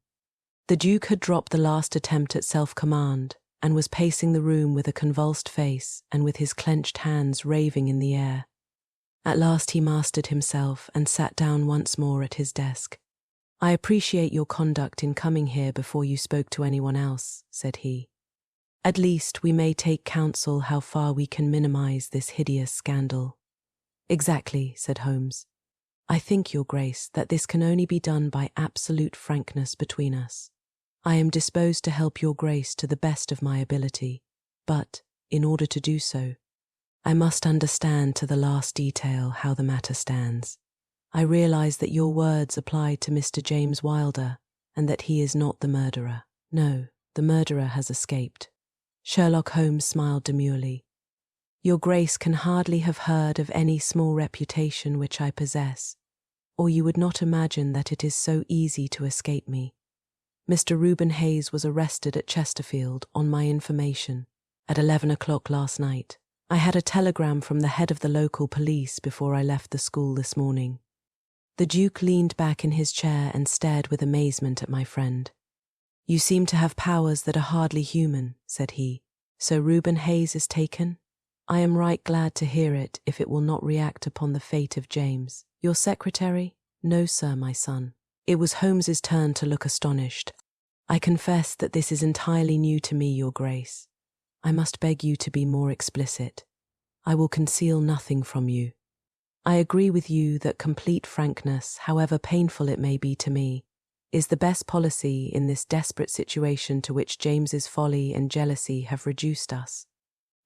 The Duke had dropped the last attempt at self-command and was pacing the room with a convulsed face and with his clenched hands raving in the air. At last he mastered himself and sat down once more at his desk. I appreciate your conduct in coming here before you spoke to anyone else, said he. At least we may take counsel how far we can minimize this hideous scandal. Exactly, said Holmes. I think, Your Grace, that this can only be done by absolute frankness between us. I am disposed to help Your Grace to the best of my ability, but, in order to do so, I must understand to the last detail how the matter stands. I realize that your words apply to Mr. James Wilder, and that he is not the murderer. No, the murderer has escaped. Sherlock Holmes smiled demurely. Your Grace can hardly have heard of any small reputation which I possess, or you would not imagine that it is so easy to escape me. Mr. Reuben Hayes was arrested at Chesterfield on my information at 11 o'clock last night. I had a telegram from the head of the local police before I left the school this morning. The Duke leaned back in his chair and stared with amazement at my friend. "You seem to have powers that are hardly human," said he. "So Reuben Hayes is taken? I am right glad to hear it, if it will not react upon the fate of James. Your secretary?" "No, sir, my son." It was Holmes's turn to look astonished. "I confess that this is entirely new to me, your grace. I must beg you to be more explicit. I will conceal nothing from you. I agree with you that complete frankness, however painful it may be to me, is the best policy in this desperate situation to which James's folly and jealousy have reduced us.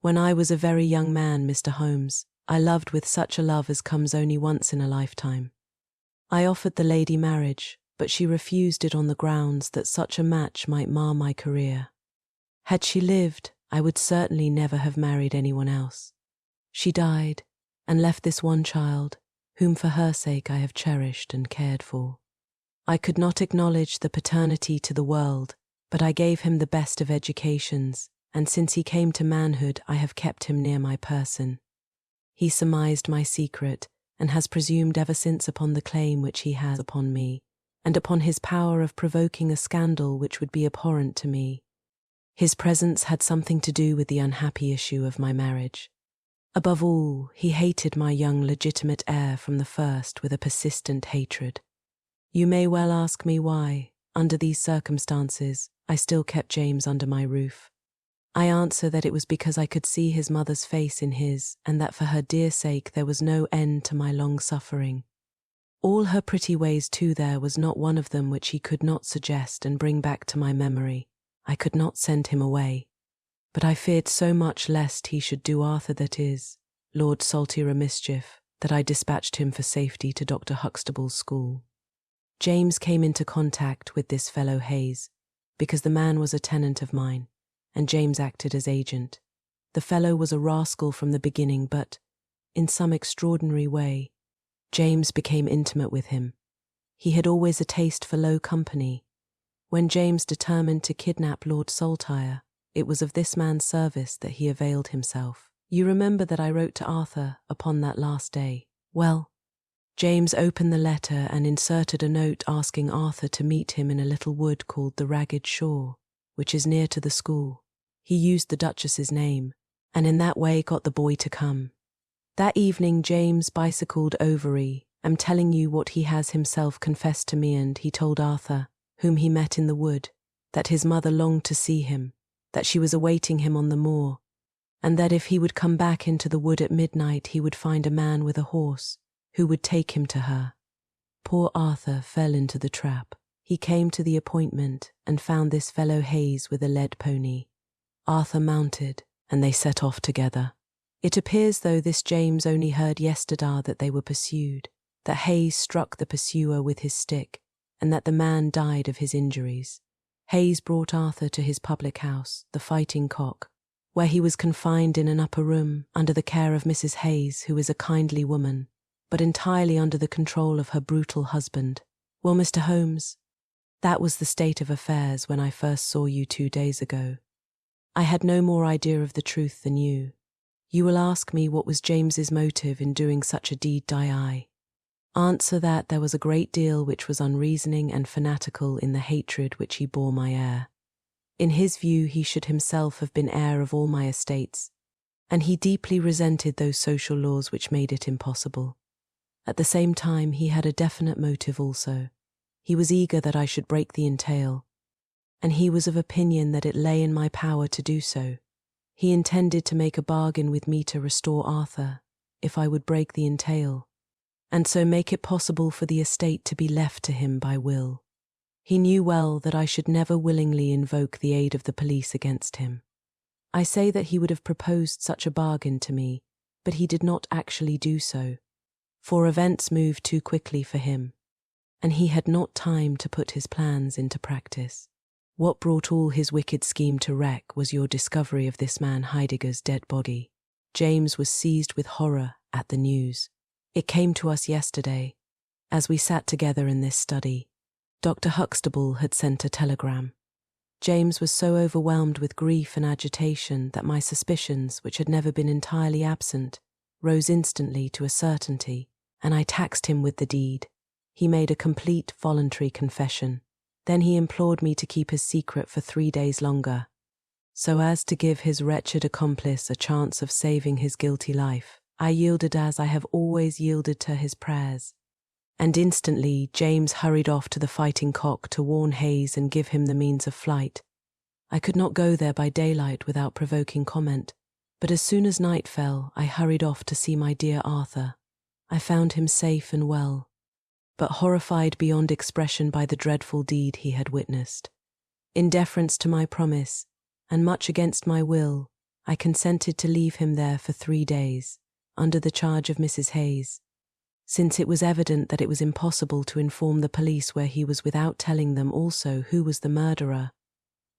When I was a very young man, Mr. Holmes, I loved with such a love as comes only once in a lifetime. I offered the lady marriage, but she refused it on the grounds that such a match might mar my career. Had she lived, I would certainly never have married anyone else. She died, and left this one child, whom for her sake I have cherished and cared for. I could not acknowledge the paternity to the world, but I gave him the best of educations, and since he came to manhood I have kept him near my person. He surmised my secret, and has presumed ever since upon the claim which he has upon me, and upon his power of provoking a scandal which would be abhorrent to me. His presence had something to do with the unhappy issue of my marriage. Above all, he hated my young legitimate heir from the first with a persistent hatred. You may well ask me why, under these circumstances, I still kept James under my roof. I answer that it was because I could see his mother's face in his, and that for her dear sake there was no end to my long suffering. All her pretty ways too, there was not one of them which he could not suggest and bring back to my memory. I could not send him away. But I feared so much lest he should do Arthur, that is, Lord Saltire, a mischief, that I dispatched him for safety to Dr. Huxtable's school. James came into contact with this fellow Hayes, because the man was a tenant of mine, and James acted as agent. The fellow was a rascal from the beginning, but, in some extraordinary way, James became intimate with him. He had always a taste for low company. When James determined to kidnap Lord Saltire, it was of this man's service that he availed himself. You remember that I wrote to Arthur upon that last day. Well, James opened the letter and inserted a note asking Arthur to meet him in a little wood called the Ragged Shaw, which is near to the school. He used the Duchess's name, and in that way got the boy to come. That evening James bicycled Overy. I'm telling you what he has himself confessed to me, and he told Arthur, whom he met in the wood, that his mother longed to see him, that she was awaiting him on the moor, and that if he would come back into the wood at midnight he would find a man with a horse who would take him to her. Poor Arthur fell into the trap. He came to the appointment and found this fellow Hayes with a led pony. Arthur mounted, and they set off together. It appears, though, this James only heard yesterday that they were pursued, that Hayes struck the pursuer with his stick, and that the man died of his injuries. Hayes brought Arthur to his public house, the Fighting Cock, where he was confined in an upper room under the care of Mrs. Hayes, who is a kindly woman, but entirely under the control of her brutal husband. Well, Mr. Holmes, that was the state of affairs when I first saw you 2 days ago. I had no more idea of the truth than you. You will ask me what was James's motive in doing such a deed, I answer that there was a great deal which was unreasoning and fanatical in the hatred which he bore my heir. In his view he should himself have been heir of all my estates, and he deeply resented those social laws which made it impossible. At the same time he had a definite motive also. He was eager that I should break the entail, and he was of opinion that it lay in my power to do so. He intended to make a bargain with me to restore Arthur, if I would break the entail, and so make it possible for the estate to be left to him by will. He knew well that I should never willingly invoke the aid of the police against him. I say that he would have proposed such a bargain to me, but he did not actually do so, for events moved too quickly for him, and he had not time to put his plans into practice. What brought all his wicked scheme to wreck was your discovery of this man Heidegger's dead body. James was seized with horror at the news. It came to us yesterday, as we sat together in this study. Dr. Huxtable had sent a telegram. James was so overwhelmed with grief and agitation that my suspicions, which had never been entirely absent, rose instantly to a certainty, and I taxed him with the deed. He made a complete voluntary confession. Then he implored me to keep his secret for 3 days longer, so as to give his wretched accomplice a chance of saving his guilty life. I yielded as I have always yielded to his prayers. And instantly James hurried off to the Fighting Cock to warn Hayes and give him the means of flight. I could not go there by daylight without provoking comment, but as soon as night fell, I hurried off to see my dear Arthur. I found him safe and well, but horrified beyond expression by the dreadful deed he had witnessed. In deference to my promise, and much against my will, I consented to leave him there for 3 days, under the charge of Mrs. Hayes, since it was evident that it was impossible to inform the police where he was without telling them also who was the murderer,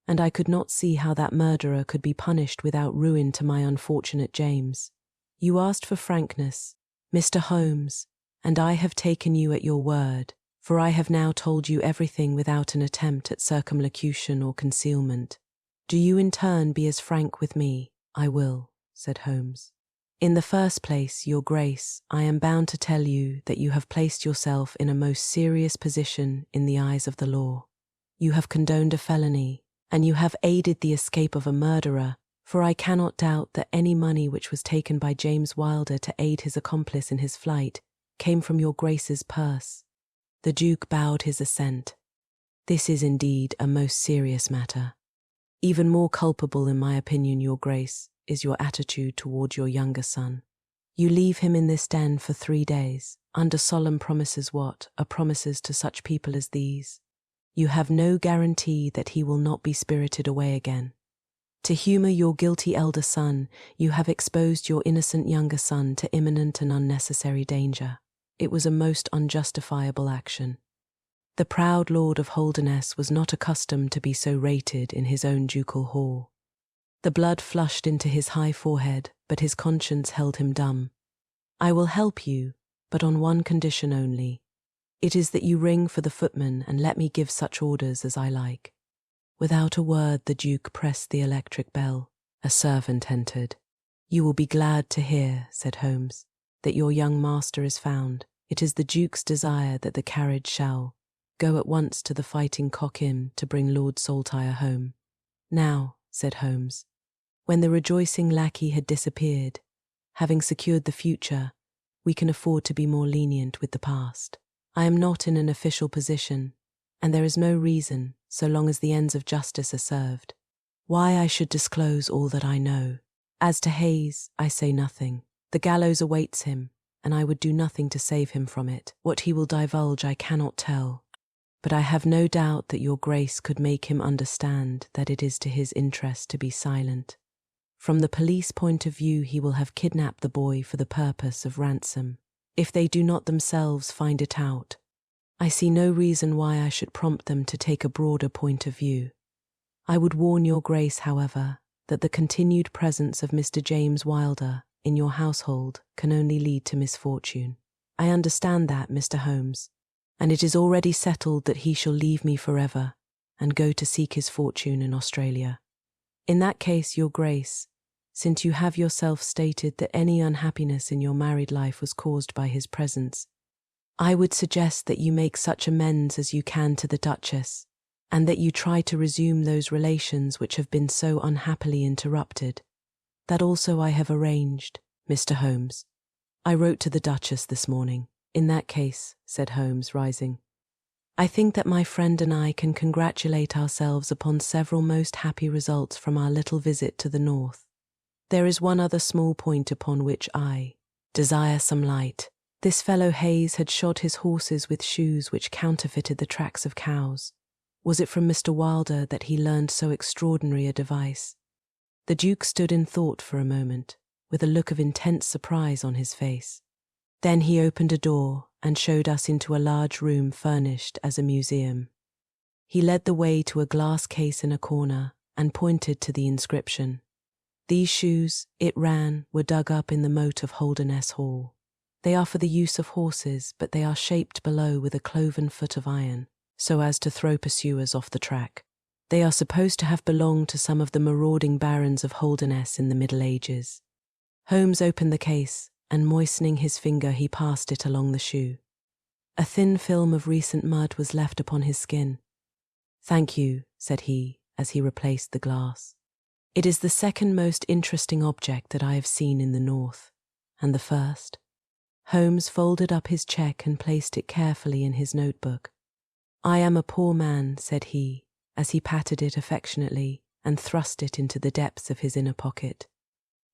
and I could not see how that murderer could be punished without ruin to my unfortunate James. You asked for frankness, Mr. Holmes, and I have taken you at your word, for I have now told you everything without an attempt at circumlocution or concealment. Do you in turn be as frank with me? I will, said Holmes. In the first place, Your Grace, I am bound to tell you that you have placed yourself in a most serious position in the eyes of the law. You have condoned a felony, and you have aided the escape of a murderer, for I cannot doubt that any money which was taken by James Wilder to aid his accomplice in his flight came from your Grace's purse. The Duke bowed his assent. This is indeed a most serious matter. Even more culpable, in my opinion, Your Grace, is your attitude toward your younger son. You leave him in this den for 3 days, under solemn promises. What are promises to such people as these? You have no guarantee that he will not be spirited away again. To humour your guilty elder son, you have exposed your innocent younger son to imminent and unnecessary danger. It was a most unjustifiable action. The proud Lord of Holderness was not accustomed to be so rated in his own ducal hall. The blood flushed into his high forehead, but his conscience held him dumb. I will help you, but on one condition only. It is that you ring for the footman and let me give such orders as I like. Without a word, the Duke pressed the electric bell. A servant entered. You will be glad to hear, said Holmes, that your young master is found. It is the Duke's desire that the carriage shall go at once to the Fighting Cock Inn to bring Lord Saltire home. Now, said Holmes, when the rejoicing lackey had disappeared, having secured the future, we can afford to be more lenient with the past. I am not in an official position, and there is no reason, so long as the ends of justice are served, why I should disclose all that I know. As to Hayes, I say nothing. The gallows awaits him, and I would do nothing to save him from it. What he will divulge I cannot tell, but I have no doubt that your Grace could make him understand that it is to his interest to be silent. From the police point of view, he will have kidnapped the boy for the purpose of ransom. If they do not themselves find it out, I see no reason why I should prompt them to take a broader point of view. I would warn your Grace, however, that the continued presence of Mr. James Wilder in your household can only lead to misfortune. I understand that, Mr. Holmes, and it is already settled that he shall leave me forever and go to seek his fortune in Australia. In that case, your Grace, since you have yourself stated that any unhappiness in your married life was caused by his presence, I would suggest that you make such amends as you can to the Duchess, and that you try to resume those relations which have been so unhappily interrupted. That also I have arranged, Mr. Holmes. I wrote to the Duchess this morning. In that case, said Holmes, rising, I think that my friend and I can congratulate ourselves upon several most happy results from our little visit to the north. There is one other small point upon which I desire some light. This fellow Hayes had shod his horses with shoes which counterfeited the tracks of cows. Was it from Mr. Wilder that he learned so extraordinary a device? The Duke stood in thought for a moment, with a look of intense surprise on his face. Then he opened a door and showed us into a large room furnished as a museum. He led the way to a glass case in a corner and pointed to the inscription. These shoes, it ran, were dug up in the moat of Holderness Hall. They are for the use of horses, but they are shaped below with a cloven foot of iron, so as to throw pursuers off the track. They are supposed to have belonged to some of the marauding barons of Holderness in the Middle Ages. Holmes opened the case, and moistening his finger he passed it along the shoe. A thin film of recent mud was left upon his skin. "Thank you," said he, as he replaced the glass. "It is the second most interesting object that I have seen in the north. And the first?" Holmes folded up his check and placed it carefully in his notebook. "I am a poor man," said he, as he patted it affectionately and thrust it into the depths of his inner pocket.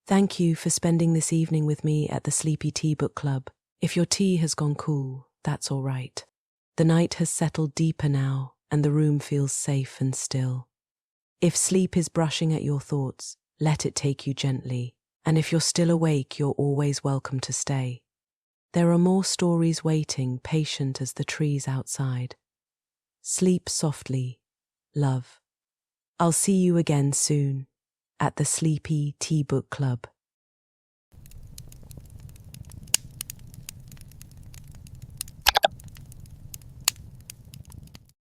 "Thank you for spending this evening with me at the Sleepy Tea Book Club. If your tea has gone cool, that's all right. The night has settled deeper now, and the room feels safe and still. If sleep is brushing at your thoughts, let it take you gently, and if you're still awake, you're always welcome to stay. There are more stories waiting, patient as the trees outside. Sleep softly, love. I'll see you again soon at the Sleepy Tea Book Club."